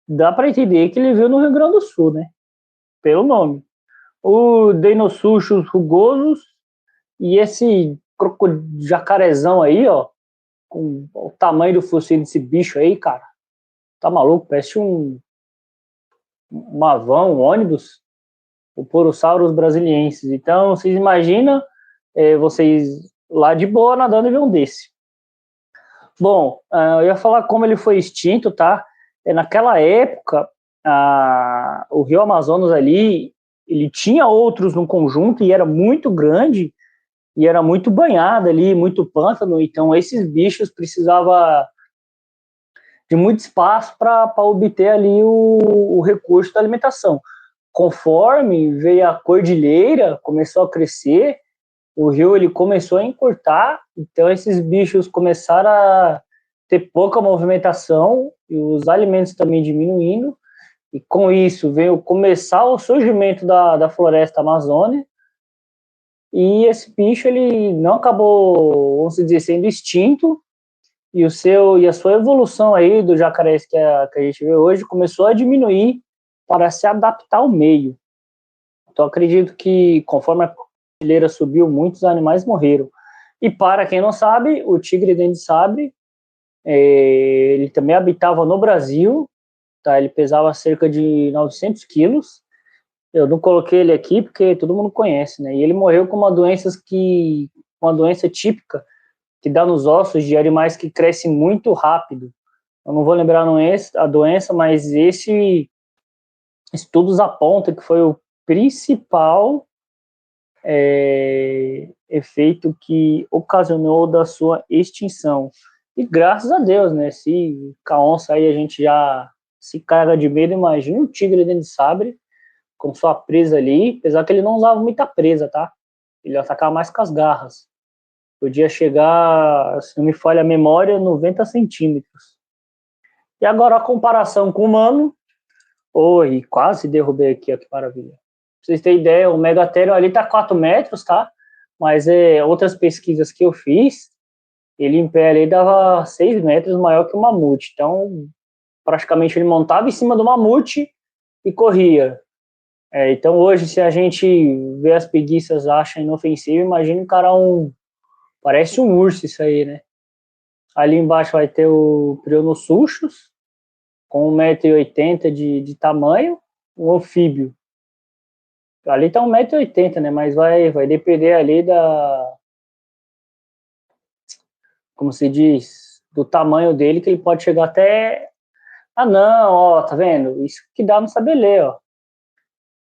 dá para entender que ele veio no Rio Grande do Sul, né? Pelo nome. O Deinosuchus rugosus e esse jacarezão aí, ó, com o tamanho do focinho desse bicho aí, cara, tá maluco? Parece uma van, um ônibus, o Purosaurus brasiliensis. Então, vocês imaginam vocês lá de boa nadando e ver um desse. Bom, eu ia falar como ele foi extinto, tá? Naquela época, o Rio Amazonas ali, ele tinha outros no conjunto e era muito grande e era muito banhado ali, muito pântano, então esses bichos precisavam de muito espaço para obter ali o recurso da alimentação. Conforme veio a cordilheira, começou a crescer, o rio ele começou a encurtar, então esses bichos começaram a ter pouca movimentação e os alimentos também diminuindo, e com isso veio começar o surgimento da floresta amazônica, e esse bicho ele não acabou, vamos dizer, sendo extinto, e a sua evolução aí do jacaré que a gente vê hoje começou a diminuir para se adaptar ao meio. Então acredito que conforme a cordilheira subiu, muitos animais morreram. E para quem não sabe, o tigre-dente de sabre, ele também habitava no Brasil, tá? Ele pesava cerca de 900 quilos. Eu não coloquei ele aqui porque todo mundo conhece, né? E ele morreu com uma doença típica que dá nos ossos de animais que crescem muito rápido. Eu não vou lembrar a doença, mas estudos apontam que foi o principal efeito que ocasionou da sua extinção. E graças a Deus, né? Se com a onça aí a gente já se caga de medo, imagina um tigre dentro de sabre, com sua presa ali, apesar que ele não usava muita presa, tá? Ele atacava mais com as garras. Podia chegar, se não me falha a memória, 90 centímetros. E agora a comparação com o humano. Oi, quase derrubei aqui, ó, que maravilha. Pra vocês terem ideia, o megatério ali tá 4 metros, tá? Mas outras pesquisas que eu fiz, ele em pé ali dava 6 metros maior que o mamute. Então, praticamente ele montava em cima do mamute e corria. Então, hoje, se a gente vê as preguiças, acha inofensivo, imagina encarar parece um urso isso aí, né? Ali embaixo vai ter o Prionossuchus, com 1,80 m de tamanho, um anfíbio. Ali tá 1,80 m, né? Mas vai depender ali como se diz, do tamanho dele, que ele pode chegar até. Ah, não, ó, tá vendo? Isso que dá no saber ler, ó.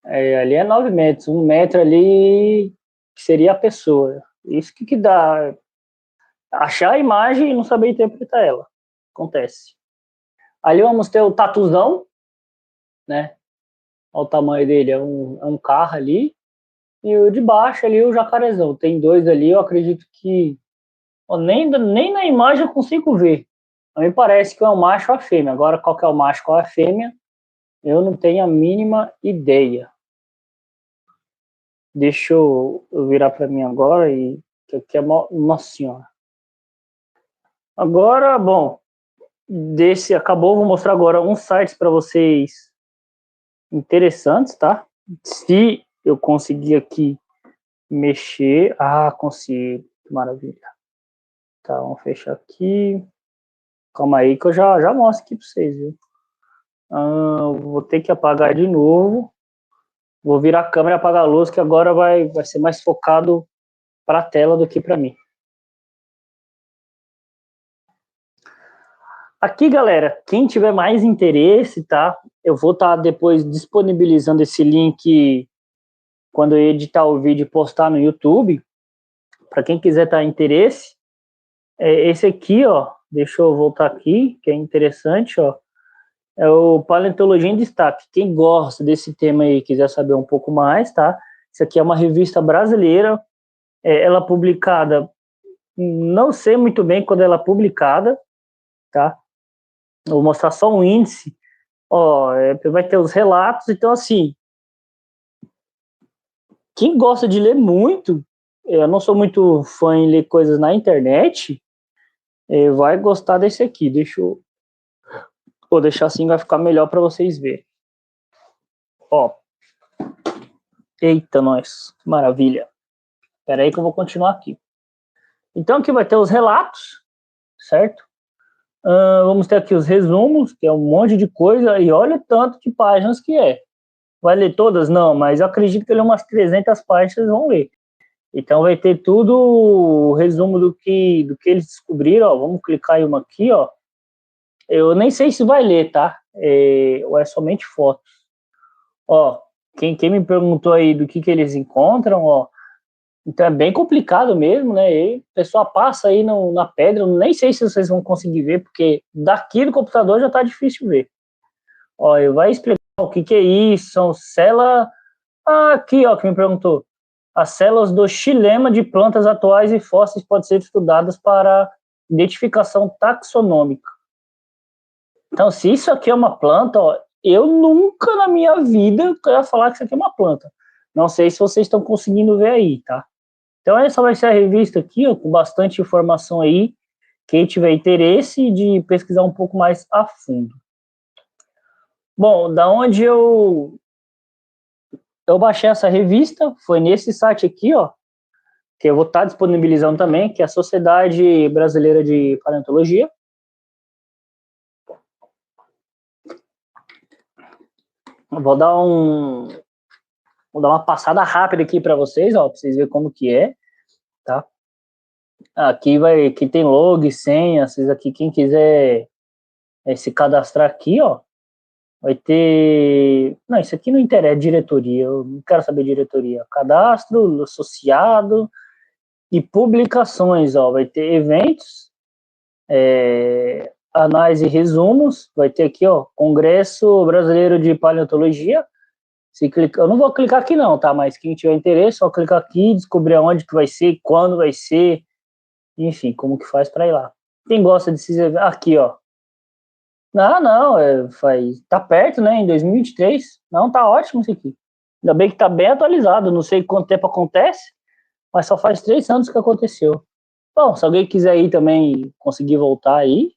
Ali é 9 metros, 1 metro ali que seria a pessoa. Isso que dá. Achar a imagem e não saber interpretar ela. Acontece. Ali vamos ter o tatuzão, né? Olha o tamanho dele, é um carro ali. E o de baixo ali, o jacarezão. Tem dois ali, eu acredito que. Ó, nem na imagem eu consigo ver. Não me parece que é um macho ou a fêmea. Agora, qual que é o macho, qual é a fêmea, eu não tenho a mínima ideia. Deixa eu virar para mim agora e que aqui é nossa senhora. Agora, bom, desse acabou, vou mostrar agora uns sites para vocês interessantes, tá? Se eu conseguir aqui mexer, consigo, que maravilha. Tá, vamos fechar aqui. Calma aí que eu já mostro aqui para vocês, viu? Vou ter que apagar de novo. Vou virar a câmera e apagar a luz, que agora vai ser mais focado para a tela do que para mim. Aqui, galera, quem tiver mais interesse, tá? Eu vou estar depois disponibilizando esse link quando eu editar o vídeo e postar no YouTube. Para quem quiser estar interesse, esse aqui, ó. Deixa eu voltar aqui, que é interessante, ó. É o Paleontologia em Destaque. Quem gosta desse tema aí, quiser saber um pouco mais, tá? Isso aqui é uma revista brasileira. Ela é publicada, não sei muito bem quando ela é publicada, tá? Eu vou mostrar só um índice. Ó, vai ter os relatos. Então, assim, quem gosta de ler muito, eu não sou muito fã em ler coisas na internet, vai gostar desse aqui. Vou deixar assim, vai ficar melhor para vocês verem. Ó, eita, nós, maravilha. Espera aí que eu vou continuar aqui. Então, aqui vai ter os relatos, certo? Vamos ter aqui os resumos, que é um monte de coisa, e olha o tanto de páginas que é. Vai ler todas? Não, mas eu acredito que ele umas 300 páginas vão ler. Então vai ter tudo o resumo do que eles descobriram, ó. Vamos clicar em uma aqui, ó. Eu nem sei se vai ler, tá? Ou é somente fotos. Ó, quem me perguntou aí do que eles encontram, ó. Então é bem complicado mesmo, né? E a pessoa passa aí na pedra, eu nem sei se vocês vão conseguir ver, porque daqui do computador já tá difícil ver. Ó, eu vou explicar o que é isso, são células. Aqui, ó, que me perguntou. As células do xilema de plantas atuais e fósseis podem ser estudadas para identificação taxonômica. Então, se isso aqui é uma planta, ó, eu nunca na minha vida ia falar que isso aqui é uma planta. Não sei se vocês estão conseguindo ver aí, tá? Então, essa vai ser a revista aqui, ó, com bastante informação aí. Quem tiver interesse de pesquisar um pouco mais a fundo. Bom, da onde eu baixei essa revista, foi nesse site aqui, ó, que eu vou estar disponibilizando também, que é a Sociedade Brasileira de Paleontologia. Vou dar uma passada rápida aqui para vocês, ó, para vocês verem como que é, tá? Aqui tem log, senha, vocês aqui, quem quiser se cadastrar aqui, ó, vai ter... Não, isso aqui não interessa, diretoria, eu não quero saber diretoria. Cadastro, associado e publicações, ó, vai ter eventos, Análise e resumos, vai ter aqui, ó, Congresso Brasileiro de Paleontologia. Se clica, eu não vou clicar aqui não, tá? Mas quem tiver interesse, só clicar aqui, descobrir aonde que vai ser, quando vai ser, enfim, como que faz para ir lá. Quem gosta desses eventos, aqui, ó. Não, tá perto, né? Em 2023. Não, tá ótimo isso aqui. Ainda bem que tá bem atualizado. Não sei quanto tempo acontece, mas só faz 3 anos que aconteceu. Bom, se alguém quiser ir também, conseguir voltar aí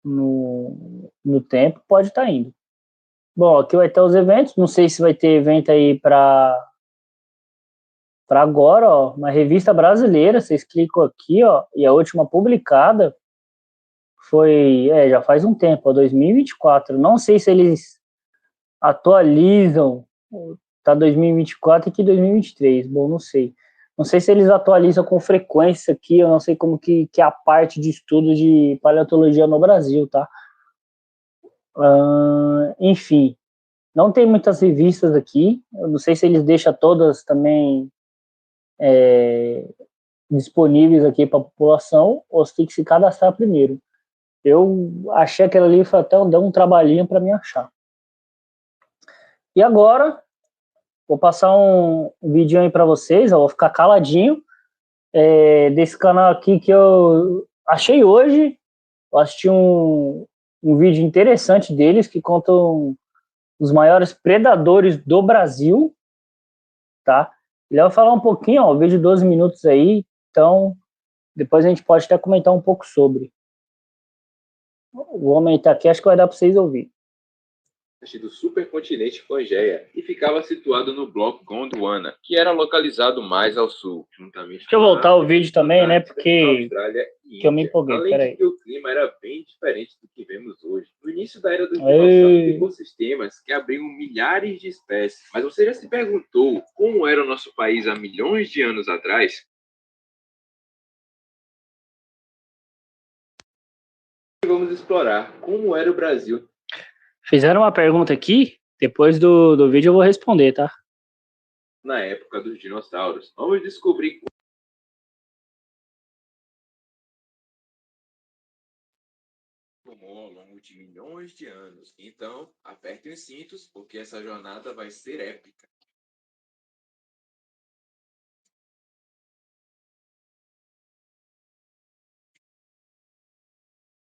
no tempo, pode estar indo. Bom, aqui vai ter os eventos. Não sei se vai ter evento aí para agora, ó. Uma revista brasileira. Vocês clicam aqui, ó, e a última publicada foi, já faz um tempo, ó, 2024. Não sei se eles atualizam, tá 2024 e que 2023. Bom, não sei. Não sei se eles atualizam com frequência aqui, eu não sei como que é a parte de estudo de paleontologia no Brasil, tá? Enfim, não tem muitas revistas aqui, eu não sei se eles deixam todas também disponíveis aqui para a população, ou se tem que se cadastrar primeiro. Eu achei aquela ali, foi até deu um trabalhinho para me achar. E agora, vou passar um vídeo aí para vocês, eu vou ficar caladinho, desse canal aqui que eu achei hoje. Eu assisti um vídeo interessante deles que contam os maiores predadores do Brasil, tá? Ele vai falar um pouquinho, ó, o vídeo de 12 minutos aí, então depois a gente pode até comentar um pouco sobre. O homem tá aqui, acho que vai dar para vocês ouvir. Do supercontinente Pangeia e ficava situado no bloco Gondwana, que era localizado mais ao sul, juntamente. Deixa eu voltar o vídeo também, né? Porque que eu me empolguei. Além de que o clima era bem diferente do que vemos hoje. No início da era dos dinossauros, ecossistemas que abriam milhares de espécies. Mas você já se perguntou como era o nosso país há milhões de anos atrás? Vamos explorar como era o Brasil. Fizeram uma pergunta aqui, depois do vídeo eu vou responder, tá? Na época dos dinossauros. Vamos descobrir como ao longo de milhões de anos. Então, aperte os cintos, porque essa jornada vai ser épica.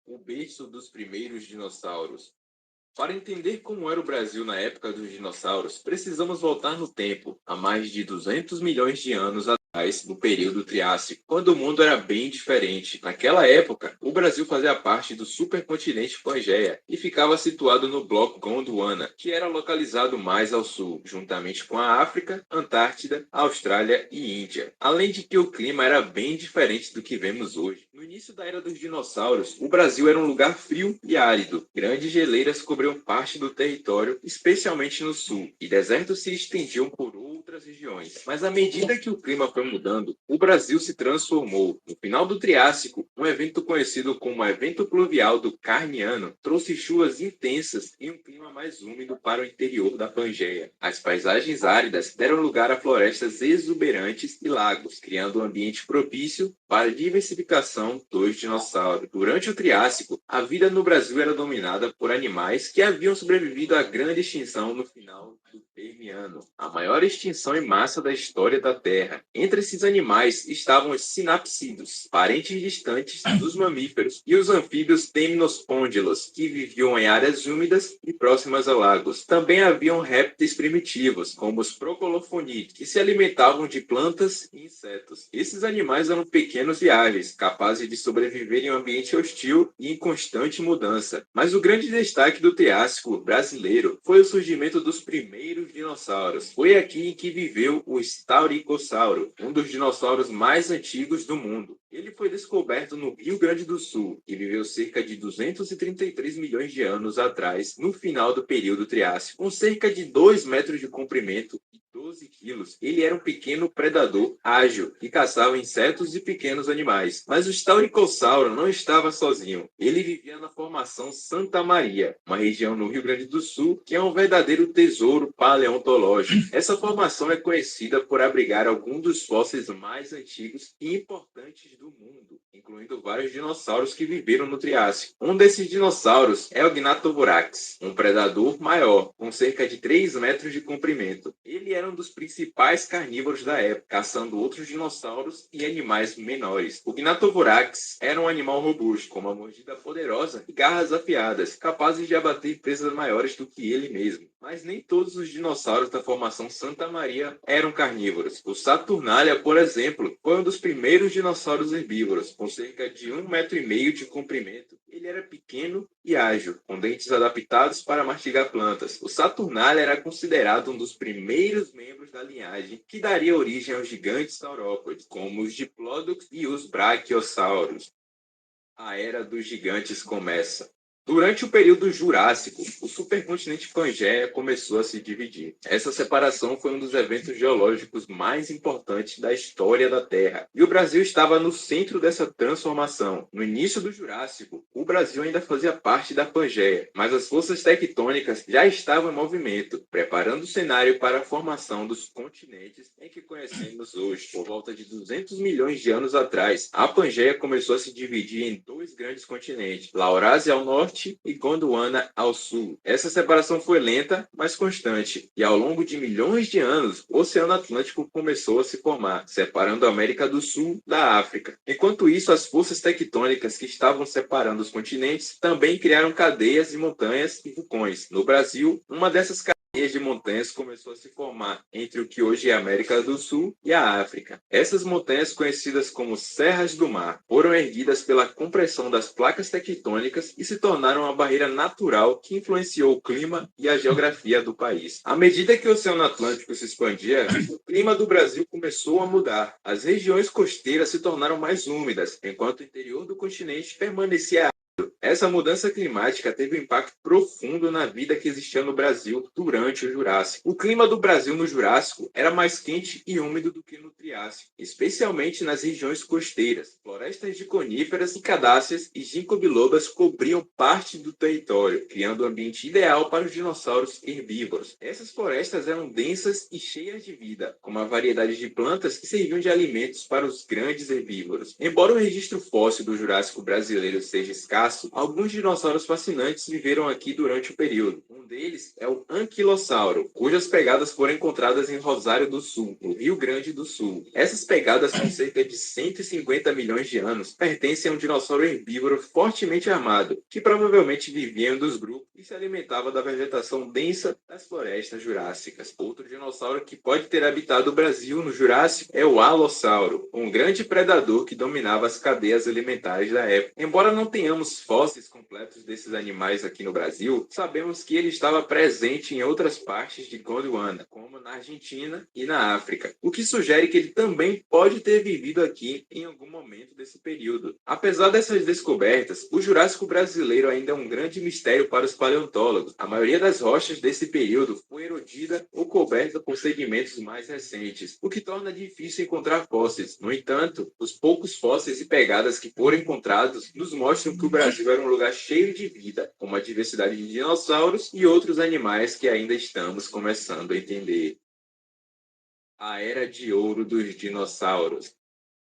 O berço dos primeiros dinossauros. Para entender como era o Brasil na época dos dinossauros, precisamos voltar no tempo, há mais de 200 milhões de anos atrás, no período Triássico, quando o mundo era bem diferente. Naquela época, o Brasil fazia parte do supercontinente Pangeia e ficava situado no bloco Gondwana, que era localizado mais ao sul, juntamente com a África, Antártida, Austrália e Índia. Além de que o clima era bem diferente do que vemos hoje. No início da era dos dinossauros, o Brasil era um lugar frio e árido. Grandes geleiras cobriam parte do território, especialmente no sul, e desertos se estendiam por outras regiões. Mas à medida que o clima foi mudando, o Brasil se transformou. No final do Triássico, um evento conhecido como Evento Pluvial do Carniano trouxe chuvas intensas e um clima mais úmido para o interior da Pangeia. As paisagens áridas deram lugar a florestas exuberantes e lagos, criando um ambiente propício para a diversificação dos dinossauros. Durante o Triássico, a vida no Brasil era dominada por animais que haviam sobrevivido à grande extinção no final do Permiano, a maior extinção em massa da história da Terra. Entre esses animais estavam os sinapsídeos, parentes distantes dos mamíferos, e os anfíbios temnospondylos, que viviam em áreas úmidas e próximas a lagos. Também haviam répteis primitivos, como os procolofonídeos, que se alimentavam de plantas e insetos. Esses animais eram pequenos e ágeis, capazes de sobreviver em um ambiente hostil e em constante mudança. Mas o grande destaque do Triássico brasileiro foi o surgimento dos primeiros dinossauros. Foi aqui em que viveu o Stauricossauro, um dos dinossauros mais antigos do mundo. Ele foi descoberto no Rio Grande do Sul e viveu cerca de 233 milhões de anos atrás, no final do período Triássico, com cerca de 2 metros de comprimento e 12 12 quilos, ele era um pequeno predador ágil que caçava insetos e pequenos animais. Mas o Stauricossauro não estava sozinho. Ele vivia na formação Santa Maria, uma região no Rio Grande do Sul que é um verdadeiro tesouro paleontológico. Essa formação é conhecida por abrigar alguns dos fósseis mais antigos e importantes do mundo, incluindo vários dinossauros que viveram no Triássico. Um desses dinossauros é o Gnathovorax, um predador maior, com cerca de 3 metros de comprimento. Ele era um dos principais carnívoros da época, caçando outros dinossauros e animais menores. O Gnathovorax era um animal robusto, com uma mordida poderosa e garras afiadas, capazes de abater presas maiores do que ele mesmo. Mas nem todos os dinossauros da formação Santa Maria eram carnívoros. O Saturnalia, por exemplo, foi um dos primeiros dinossauros herbívoros, com cerca de 1,5 metros de comprimento. Ele era pequeno e ágil, com dentes adaptados para mastigar plantas. O Saturnalia era considerado um dos primeiros membros da linhagem que daria origem aos gigantes saurópodes, como os Diplodocus e os Brachiossauros. A Era dos Gigantes começa. Durante o período Jurássico, o supercontinente Pangeia começou a se dividir. Essa separação foi um dos eventos geológicos mais importantes da história da Terra. E o Brasil estava no centro dessa transformação. No início do Jurássico, o Brasil ainda fazia parte da Pangeia, mas as forças tectônicas já estavam em movimento, preparando o cenário para a formação dos continentes em que conhecemos hoje. Por volta de 200 milhões de anos atrás, a Pangeia começou a se dividir em dois grandes continentes, Laurásia ao norte e Gondwana ao sul. Essa separação foi lenta, mas constante, e ao longo de milhões de anos, o Oceano Atlântico começou a se formar, separando a América do Sul da África. Enquanto isso, as forças tectônicas que estavam separando os continentes também criaram cadeias de montanhas e vulcões. No Brasil, uma dessas cadeias de montanhas começou a se formar entre o que hoje é a América do Sul e a África. Essas montanhas, conhecidas como Serras do Mar, foram erguidas pela compressão das placas tectônicas e se tornaram uma barreira natural que influenciou o clima e a geografia do país. À medida que o Oceano Atlântico se expandia, o clima do Brasil começou a mudar. As regiões costeiras se tornaram mais úmidas, enquanto o interior do continente permanecia árido. Essa mudança climática teve um impacto profundo na vida que existia no Brasil durante o Jurássico. O clima do Brasil no Jurássico era mais quente e úmido do que no Triássico, especialmente nas regiões costeiras. Florestas de coníferas, cicadáceas e ginkgo bilobas cobriam parte do território, criando um ambiente ideal para os dinossauros herbívoros. Essas florestas eram densas e cheias de vida, com uma variedade de plantas que serviam de alimentos para os grandes herbívoros. Embora o registro fóssil do Jurássico brasileiro seja escasso, alguns dinossauros fascinantes viveram aqui durante o período. Um deles é o Anquilossauro, cujas pegadas foram encontradas em Rosário do Sul, no Rio Grande do Sul. Essas pegadas, com cerca de 150 milhões de anos, pertencem a um dinossauro herbívoro fortemente armado, que provavelmente vivia em um dos grupos e se alimentava da vegetação densa das florestas jurássicas. Outro dinossauro que pode ter habitado o Brasil no Jurássico é o Alossauro, um grande predador que dominava as cadeias alimentares da época. Embora não tenhamos fósseis completos desses animais aqui no Brasil, sabemos que ele estava presente em outras partes de Gondwana, como na Argentina e na África, o que sugere que ele também pode ter vivido aqui em algum momento desse período. Apesar dessas descobertas, o Jurássico brasileiro ainda é um grande mistério para os paleontólogos. A maioria das rochas desse período foi erodida ou coberta por sedimentos mais recentes, o que torna difícil encontrar fósseis. No entanto, os poucos fósseis e pegadas que foram encontrados nos mostram que o Brasil era um lugar cheio de vida, com uma diversidade de dinossauros e outros animais que ainda estamos começando a entender. A Era de Ouro dos Dinossauros.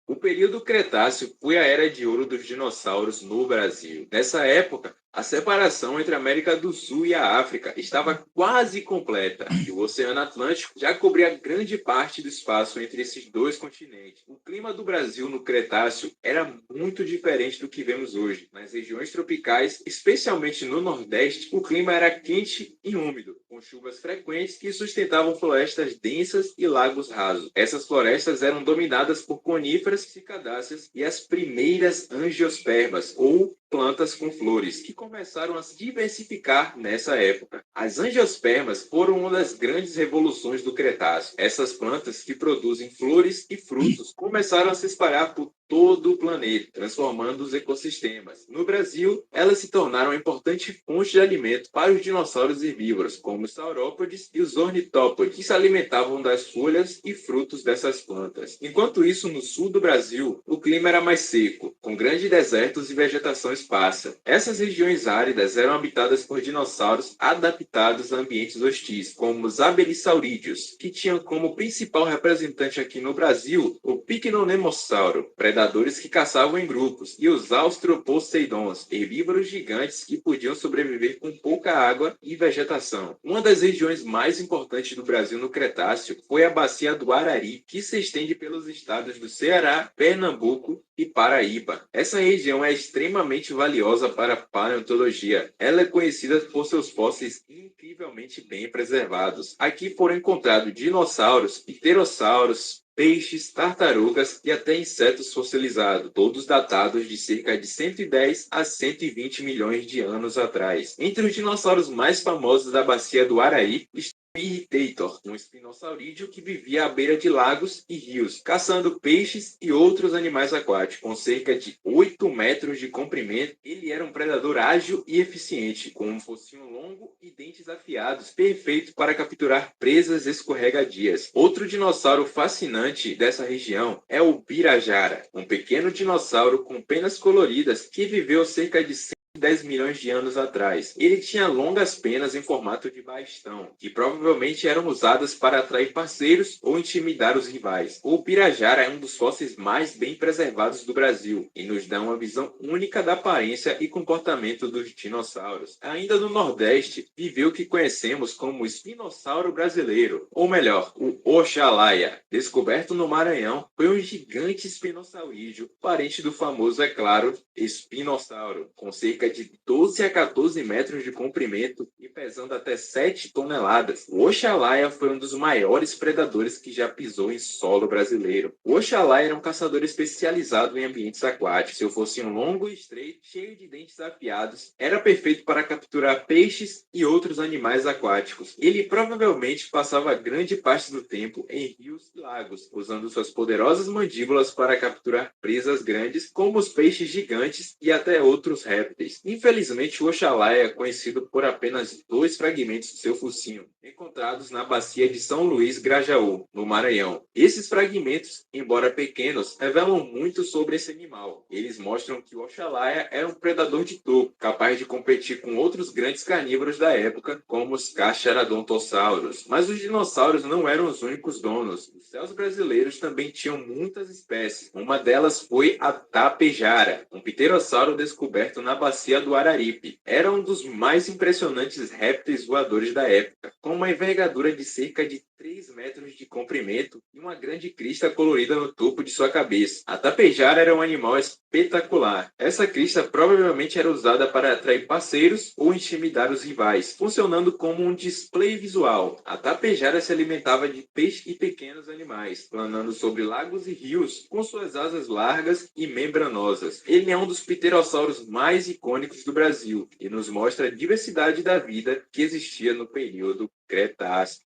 O período Cretáceo foi a Era de Ouro dos dinossauros no Brasil. Nessa época, a separação entre a América do Sul e a África estava quase completa, e o Oceano Atlântico já cobria grande parte do espaço entre esses dois continentes. O clima do Brasil no Cretáceo era muito diferente do que vemos hoje. Nas regiões tropicais, especialmente no Nordeste, o clima era quente e úmido, com chuvas frequentes que sustentavam florestas densas e lagos rasos. Essas florestas eram dominadas por coníferas, cicadáceas e as primeiras angiospermas, ou plantas com flores, que começaram a se diversificar nessa época. As angiospermas foram uma das grandes revoluções do Cretáceo. Essas plantas, que produzem flores e frutos, começaram a se espalhar por todo o planeta, transformando os ecossistemas. No Brasil, elas se tornaram uma importante fonte de alimento para os dinossauros herbívoros, como os saurópodes e os ornitópodes, que se alimentavam das folhas e frutos dessas plantas. Enquanto isso, no sul do Brasil, o clima era mais seco, com grandes desertos e vegetação esparsa. Essas regiões áridas eram habitadas por dinossauros adaptados a ambientes hostis, como os abelissaurídeos, que tinham como principal representante aqui no Brasil o Picnonemossauro, predadores que caçavam em grupos, e os Austroposeidons, herbívoros gigantes que podiam sobreviver com pouca água e vegetação. Uma das regiões mais importantes do Brasil no Cretáceo foi a Bacia do Arari, que se estende pelos estados do Ceará, Pernambuco e Paraíba. Essa região é extremamente valiosa para a paleontologia. Ela é conhecida por seus fósseis incrivelmente bem preservados. Aqui foram encontrados dinossauros, pterossauros, peixes, tartarugas e até insetos fossilizados, todos datados de cerca de 110 a 120 milhões de anos atrás. Entre os dinossauros mais famosos da bacia do Araí estão o Irritator, um espinosaurídeo que vivia à beira de lagos e rios, caçando peixes e outros animais aquáticos. Com cerca de 8 metros de comprimento, ele era um predador ágil e eficiente, com um focinho longo e dentes afiados, perfeito para capturar presas escorregadias. Outro dinossauro fascinante dessa região é o Birajara, um pequeno dinossauro com penas coloridas que viveu cerca de 10 milhões de anos atrás. Ele tinha longas penas em formato de bastão, que provavelmente eram usadas para atrair parceiros ou intimidar os rivais. O Pirajara é um dos fósseis mais bem preservados do Brasil e nos dá uma visão única da aparência e comportamento dos dinossauros. Ainda no Nordeste, viveu o que conhecemos como o espinossauro brasileiro, ou melhor, o Oxalaia. Descoberto no Maranhão, foi um gigante espinossaurídeo, parente do famoso, é claro, espinossauro, com cerca de 12 a 14 metros de comprimento e pesando até 7 toneladas. O Oxalaia foi um dos maiores predadores que já pisou em solo brasileiro. O Oxalaia era um caçador especializado em ambientes aquáticos. Seu focinho longo e estreito, cheio de dentes afiados, era perfeito para capturar peixes e outros animais aquáticos. Ele provavelmente passava grande parte do tempo em rios e lagos, usando suas poderosas mandíbulas para capturar presas grandes, como os peixes gigantes e até outros répteis. Infelizmente, o Oxalaia é conhecido por apenas 2 fragmentos do seu focinho, encontrados na bacia de São Luís, Grajaú, no Maranhão. Esses fragmentos, embora pequenos, revelam muito sobre esse animal. Eles mostram que o Oxalaia era um predador de topo, capaz de competir com outros grandes carnívoros da época, como os Carcharodontossauros. Mas os dinossauros não eram os únicos donos. Os céus brasileiros também tinham muitas espécies. Uma delas foi a tapejara, um pterossauro descoberto na bacia do Araripe. Era um dos mais impressionantes répteis voadores da época, com uma envergadura de cerca de 3 metros de comprimento e uma grande crista colorida no topo de sua cabeça. A tapejara era um animal espetacular. Essa crista provavelmente era usada para atrair parceiros ou intimidar os rivais, funcionando como um display visual. A tapejara se alimentava de peixes e pequenos animais, planando sobre lagos e rios com suas asas largas e membranosas. Ele é um dos pterossauros mais icônicos do Brasil e nos mostra a diversidade da vida que existia no período Cretáceo.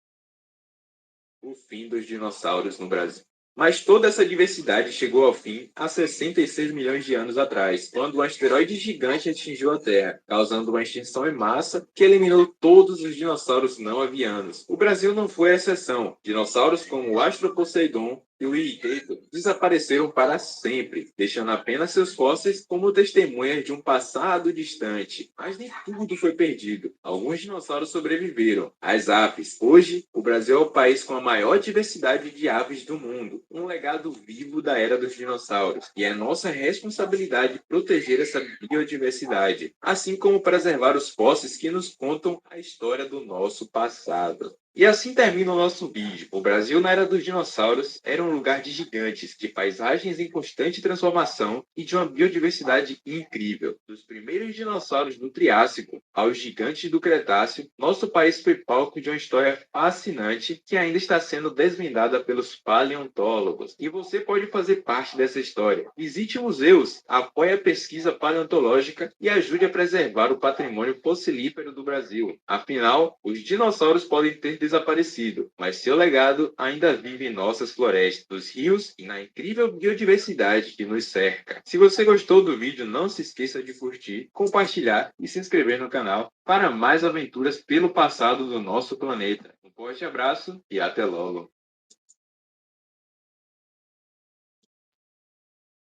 O fim dos dinossauros no Brasil. Mas toda essa diversidade chegou ao fim há 66 milhões de anos atrás, quando um asteroide gigante atingiu a Terra, causando uma extinção em massa que eliminou todos os dinossauros não avianos. O Brasil não foi a exceção. Dinossauros como o Astroposeidon e o Irritator desapareceram para sempre, deixando apenas seus fósseis como testemunhas de um passado distante. Mas nem tudo foi perdido. Alguns dinossauros sobreviveram. As aves. Hoje, o Brasil é o país com a maior diversidade de aves do mundo. Um legado vivo da era dos dinossauros. E é nossa responsabilidade proteger essa biodiversidade, assim como preservar os fósseis que nos contam a história do nosso passado. E assim termina o nosso vídeo. O Brasil na era dos dinossauros era um lugar de gigantes, de paisagens em constante transformação e de uma biodiversidade incrível. Dos primeiros dinossauros do Triássico aos gigantes do Cretáceo, nosso país foi palco de uma história fascinante que ainda está sendo desvendada pelos paleontólogos. E você pode fazer parte dessa história. Visite museus, apoie a pesquisa paleontológica e ajude a preservar o patrimônio fossilífero do Brasil. Afinal, os dinossauros podem ter desaparecido, mas seu legado ainda vive em nossas florestas, rios e na incrível biodiversidade que nos cerca. Se você gostou do vídeo, não se esqueça de curtir, compartilhar e se inscrever no canal para mais aventuras pelo passado do nosso planeta. Um forte abraço e até logo!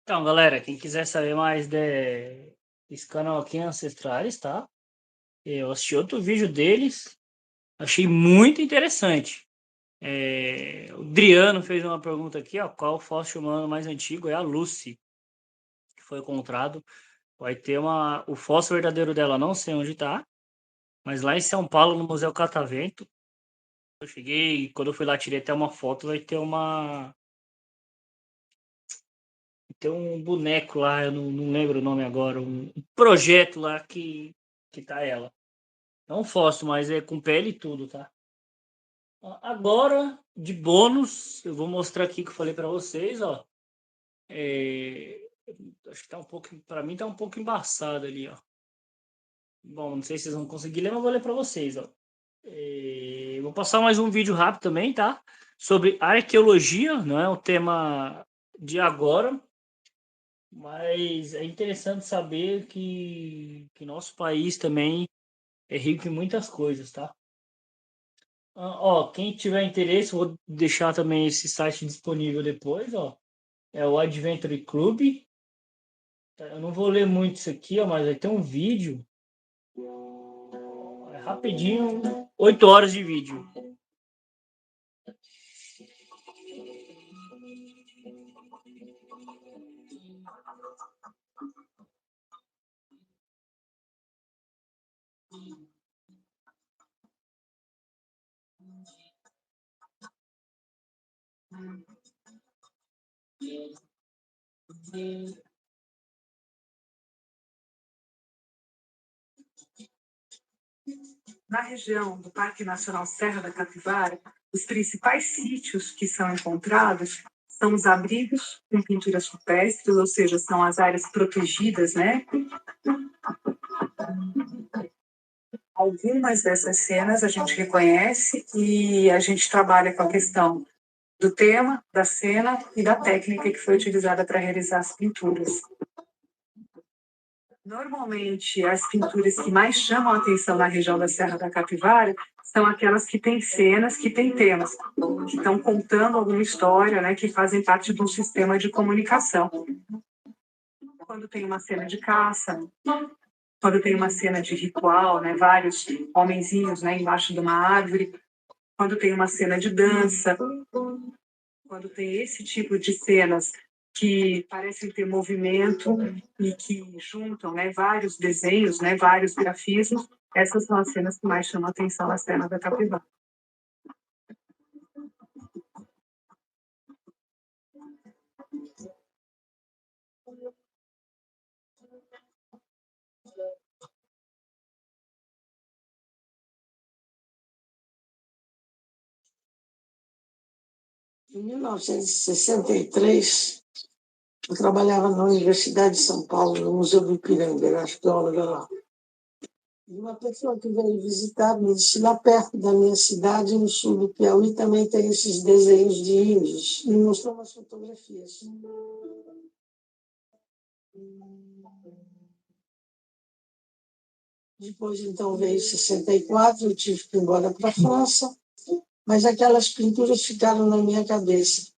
Então, galera, quem quiser saber mais desse canal aqui, Ancestralis, tá? Eu assisti outro vídeo deles, achei muito interessante. O Driano fez uma pergunta aqui, ó, qual o fóssil humano mais antigo? É a Lucy, que foi encontrado. Vai ter o fóssil verdadeiro dela, não sei onde tá, mas lá em São Paulo, no Museu Catavento, eu cheguei, quando eu fui lá, tirei até uma foto, vai ter tem um boneco lá, eu não lembro o nome agora, um projeto lá que tá ela. Não fóssil, mas é com pele e tudo, tá? Agora, de bônus, eu vou mostrar aqui que eu falei para vocês, ó. Acho que tá um pouco, para mim tá um pouco embaçado ali, ó. Bom, não sei se vocês vão conseguir ler, mas eu vou ler para vocês, ó. Vou passar mais um vídeo rápido também, tá? Sobre arqueologia, não é o tema de agora, mas é interessante saber que nosso país também é rico em muitas coisas, tá? Ó, quem tiver interesse, vou deixar também esse site disponível depois, ó. É o Adventure Club. Eu não vou ler muito isso aqui, ó, mas vai ter um vídeo. É rapidinho, 8 horas de vídeo. Na região do Parque Nacional Serra da Capivara, os principais sítios que são encontrados são os abrigos com pinturas rupestres, ou seja, são as áreas protegidas, né? Algumas dessas cenas a gente reconhece e a gente trabalha com a questão do tema, da cena e da técnica que foi utilizada para realizar as pinturas. Normalmente, as pinturas que mais chamam a atenção na região da Serra da Capivara são aquelas que têm cenas, que têm temas, que estão contando alguma história, né, que fazem parte de um sistema de comunicação. Quando tem uma cena de caça, quando tem uma cena de ritual, né, vários homenzinhos, né, embaixo de uma árvore, quando tem uma cena de dança, quando tem esse tipo de cenas que parecem ter movimento e que juntam, né, vários desenhos, né, vários grafismos, essas são as cenas que mais chamam a atenção na cena da capivara. Em 1963, eu trabalhava na Universidade de São Paulo, no Museu do Ipiranga, era arqueóloga lá. E uma pessoa que veio visitar me disse, lá perto da minha cidade, no sul do Piauí, também tem esses desenhos de índios. E me mostrou umas fotografias. Depois, então, veio 64, eu tive que ir embora para a França, mas aquelas pinturas ficaram na minha cabeça.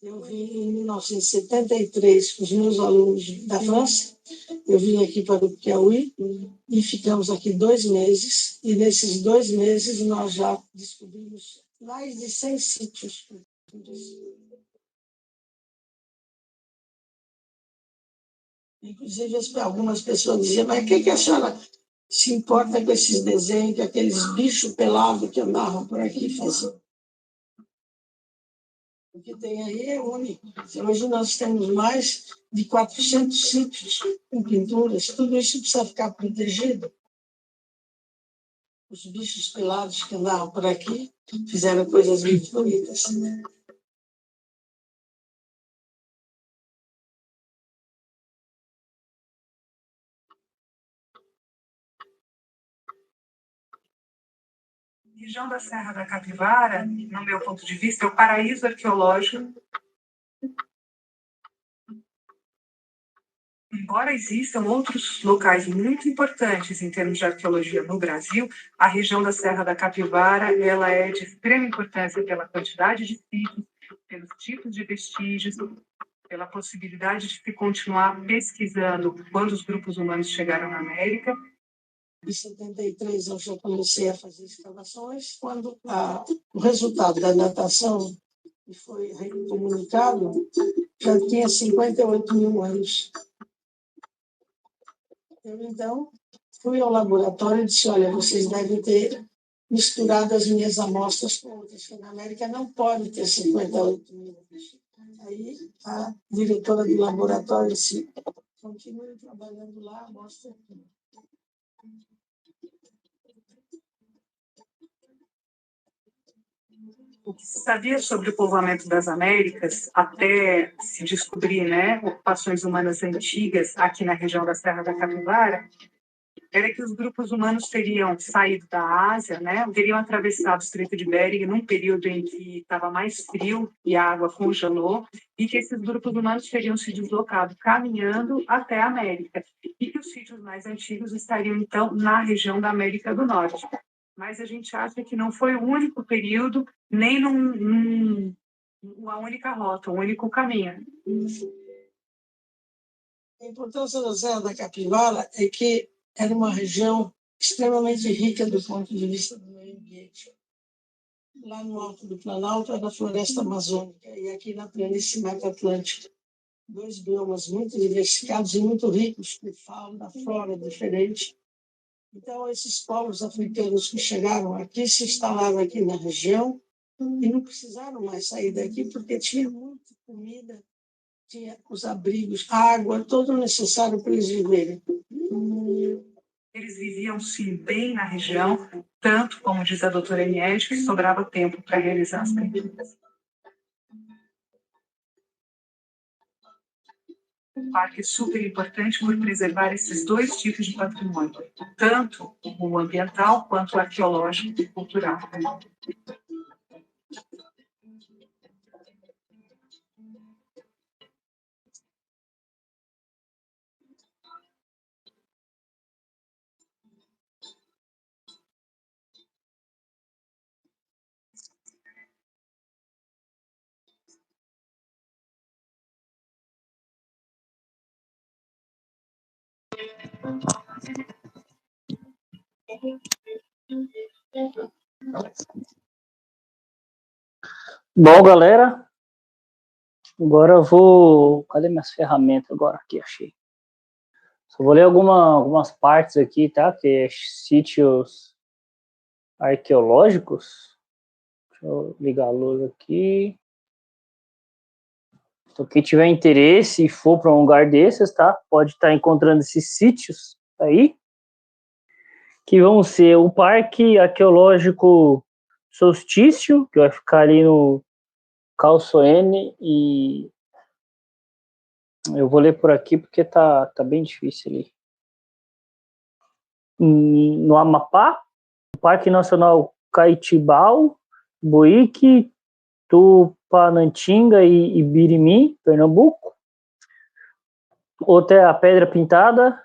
Eu vim em 1973 com os meus alunos da França, eu vim aqui para o Piauí e ficamos aqui 2 meses, e nesses 2 meses nós já descobrimos mais de 100 sítios. Inclusive, algumas pessoas diziam, mas o que a senhora se importa com esses desenhos que aqueles bichos pelados que andavam por aqui faziam? O que tem aí é único. Hoje nós temos mais de 400 sítios com pinturas. Tudo isso precisa ficar protegido. Os bichos pelados que andavam por aqui fizeram coisas muito bonitas. A região da Serra da Capivara, no meu ponto de vista, é o paraíso arqueológico. Embora existam outros locais muito importantes em termos de arqueologia no Brasil, a região da Serra da Capivara ela é de extrema importância pela quantidade de sítios, pelos tipos de vestígios, pela possibilidade de se continuar pesquisando quando os grupos humanos chegaram na América. Em 73 eu já comecei a fazer escavações, quando o resultado da datação foi comunicado, já tinha 58 mil anos. Eu, então, fui ao laboratório e disse, olha, vocês devem ter misturado as minhas amostras com outras, que na América não pode ter 58 mil anos. Aí a diretora do laboratório disse, continue trabalhando lá, mostra aqui. O que se sabia sobre o povoamento das Américas, até se descobrir, né, ocupações humanas antigas aqui na região da Serra da Capivara, era que os grupos humanos teriam saído da Ásia, né, teriam atravessado o Estreito de Bering num período em que estava mais frio e a água congelou, e que esses grupos humanos teriam se deslocado caminhando até a América, e que os sítios mais antigos estariam, então, na região da América do Norte. Mas a gente acha que não foi o único período, nem uma única rota, um único caminho. A importância da Serra da Capivara é que era uma região extremamente rica do ponto de vista do meio ambiente. Lá no alto do Planalto era a floresta amazônica e aqui na planície Mata Atlântica. Dois biomas muito diversificados e muito ricos, com fauna, flora diferente. Então, esses povos africanos que chegaram aqui se instalaram aqui na região e não precisaram mais sair daqui porque tinha muita comida, tinha os abrigos, água, todo o necessário para eles viverem. Eles viviam, sim, bem na região, tanto, como diz a doutora Eniede, que sobrava tempo para realizar as pesquisas. O parque é super importante por preservar esses dois tipos de patrimônio, tanto o ambiental quanto o arqueológico e cultural. Bom, galera, agora eu vou... Cadê minhas ferramentas agora? Aqui, achei. Só vou ler algumas partes aqui, tá? Que é sítios arqueológicos. Deixa eu ligar a luz aqui. Então, quem tiver interesse e for para um lugar desses, tá? Pode estar encontrando esses sítios aí, que vão ser o Parque Arqueológico Solstício, que vai ficar ali no Calçoene, e eu vou ler por aqui porque tá bem difícil ali. No Amapá, o Parque Nacional Caetibau, Buíque, Tupanantinga e Ibirimi, Pernambuco. Outra é a Pedra Pintada,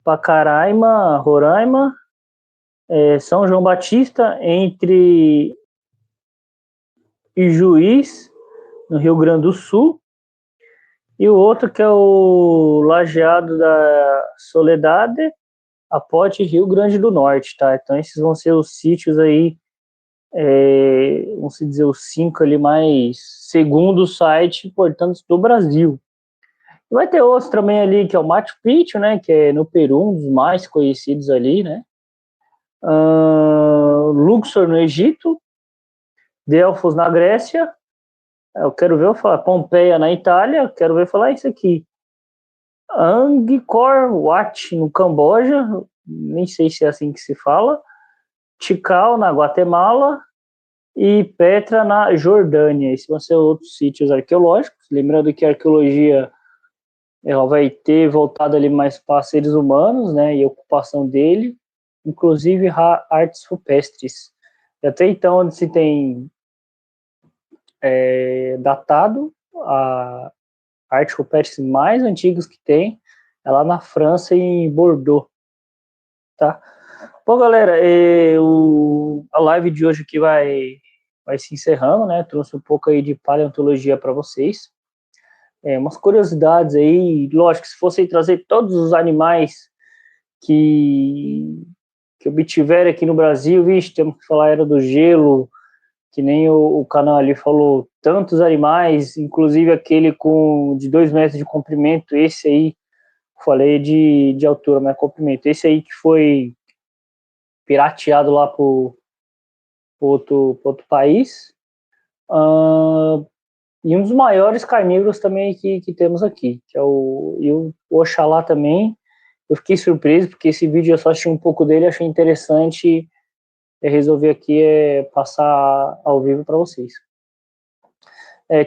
Pacaraima, Roraima, São João Batista, entre Ijuís, no Rio Grande do Sul, e o outro que é o Lajeado da Soledade, Apote, Rio Grande do Norte, tá? Então esses vão ser os sítios aí, vamos dizer, os 5 ali mais, segundo o site, importantes do Brasil. E vai ter outros também ali, que é o Machu Picchu, né, que é no Peru, um dos mais conhecidos ali, né? Luxor no Egito, Delfos na Grécia, eu quero ver falar Pompeia na Itália, eu quero ver falar isso aqui. Angkor Wat no Camboja, nem sei se é assim que se fala, Tikal na Guatemala e Petra na Jordânia. Esses vão ser outros sítios arqueológicos, lembrando que a arqueologia ela vai ter voltado ali mais para seres humanos, né, e a ocupação dele, inclusive artes rupestres. E até então, onde se tem datado a arte rupestres mais antigos que tem, é lá na França, em Bordeaux, tá? Bom, galera, a live de hoje aqui vai se encerrando, né? Trouxe um pouco aí de paleontologia para vocês. Umas curiosidades aí, lógico, se fossem trazer todos os animais que obtiveram aqui no Brasil, vixe, temos que falar era do gelo, que nem o canal ali falou, tantos animais, inclusive aquele de 2 metros de comprimento, esse aí, falei de altura, mas comprimento, esse aí que foi pirateado lá para outro país, e um dos maiores carnívoros também que temos aqui, que é o Oxalá também. Eu fiquei surpreso, porque esse vídeo eu só assisti um pouco dele, achei interessante, e resolvi aqui passar ao vivo para vocês.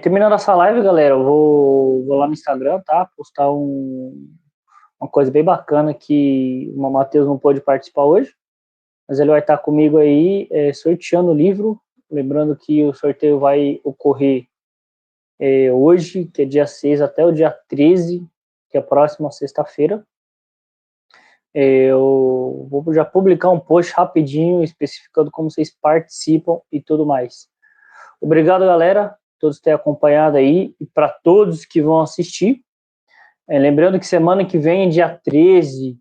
Terminando essa live, galera, eu vou lá no Instagram, tá? Postar uma coisa bem bacana que o Matheus não pôde participar hoje, mas ele vai estar comigo aí sorteando o livro. Lembrando que o sorteio vai ocorrer hoje, que é dia 6, até o dia 13, que é a próxima sexta-feira. Eu vou já publicar um post rapidinho, especificando como vocês participam e tudo mais. Obrigado, galera, todos terem acompanhado aí, e para todos que vão assistir. Lembrando que semana que vem, dia 13,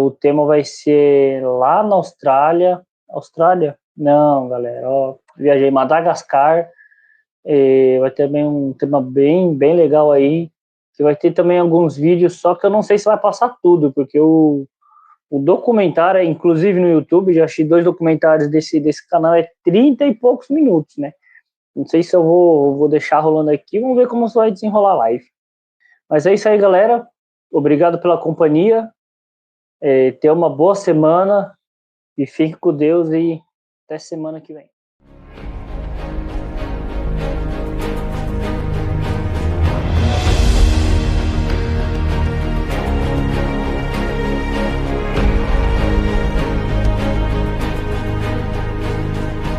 o tema vai ser lá na Austrália. Austrália? Não, galera, viajei Madagascar. Vai ter também um tema bem legal aí, que vai ter também alguns vídeos, só que eu não sei se vai passar tudo, porque o documentário, inclusive no YouTube, já achei 2 documentários desse canal, 30 e poucos minutos, né? Não sei se eu vou deixar rolando aqui, vamos ver como vai desenrolar a live. Mas é isso aí, galera. Obrigado pela companhia. Tenha uma boa semana e fique com Deus e até semana que vem.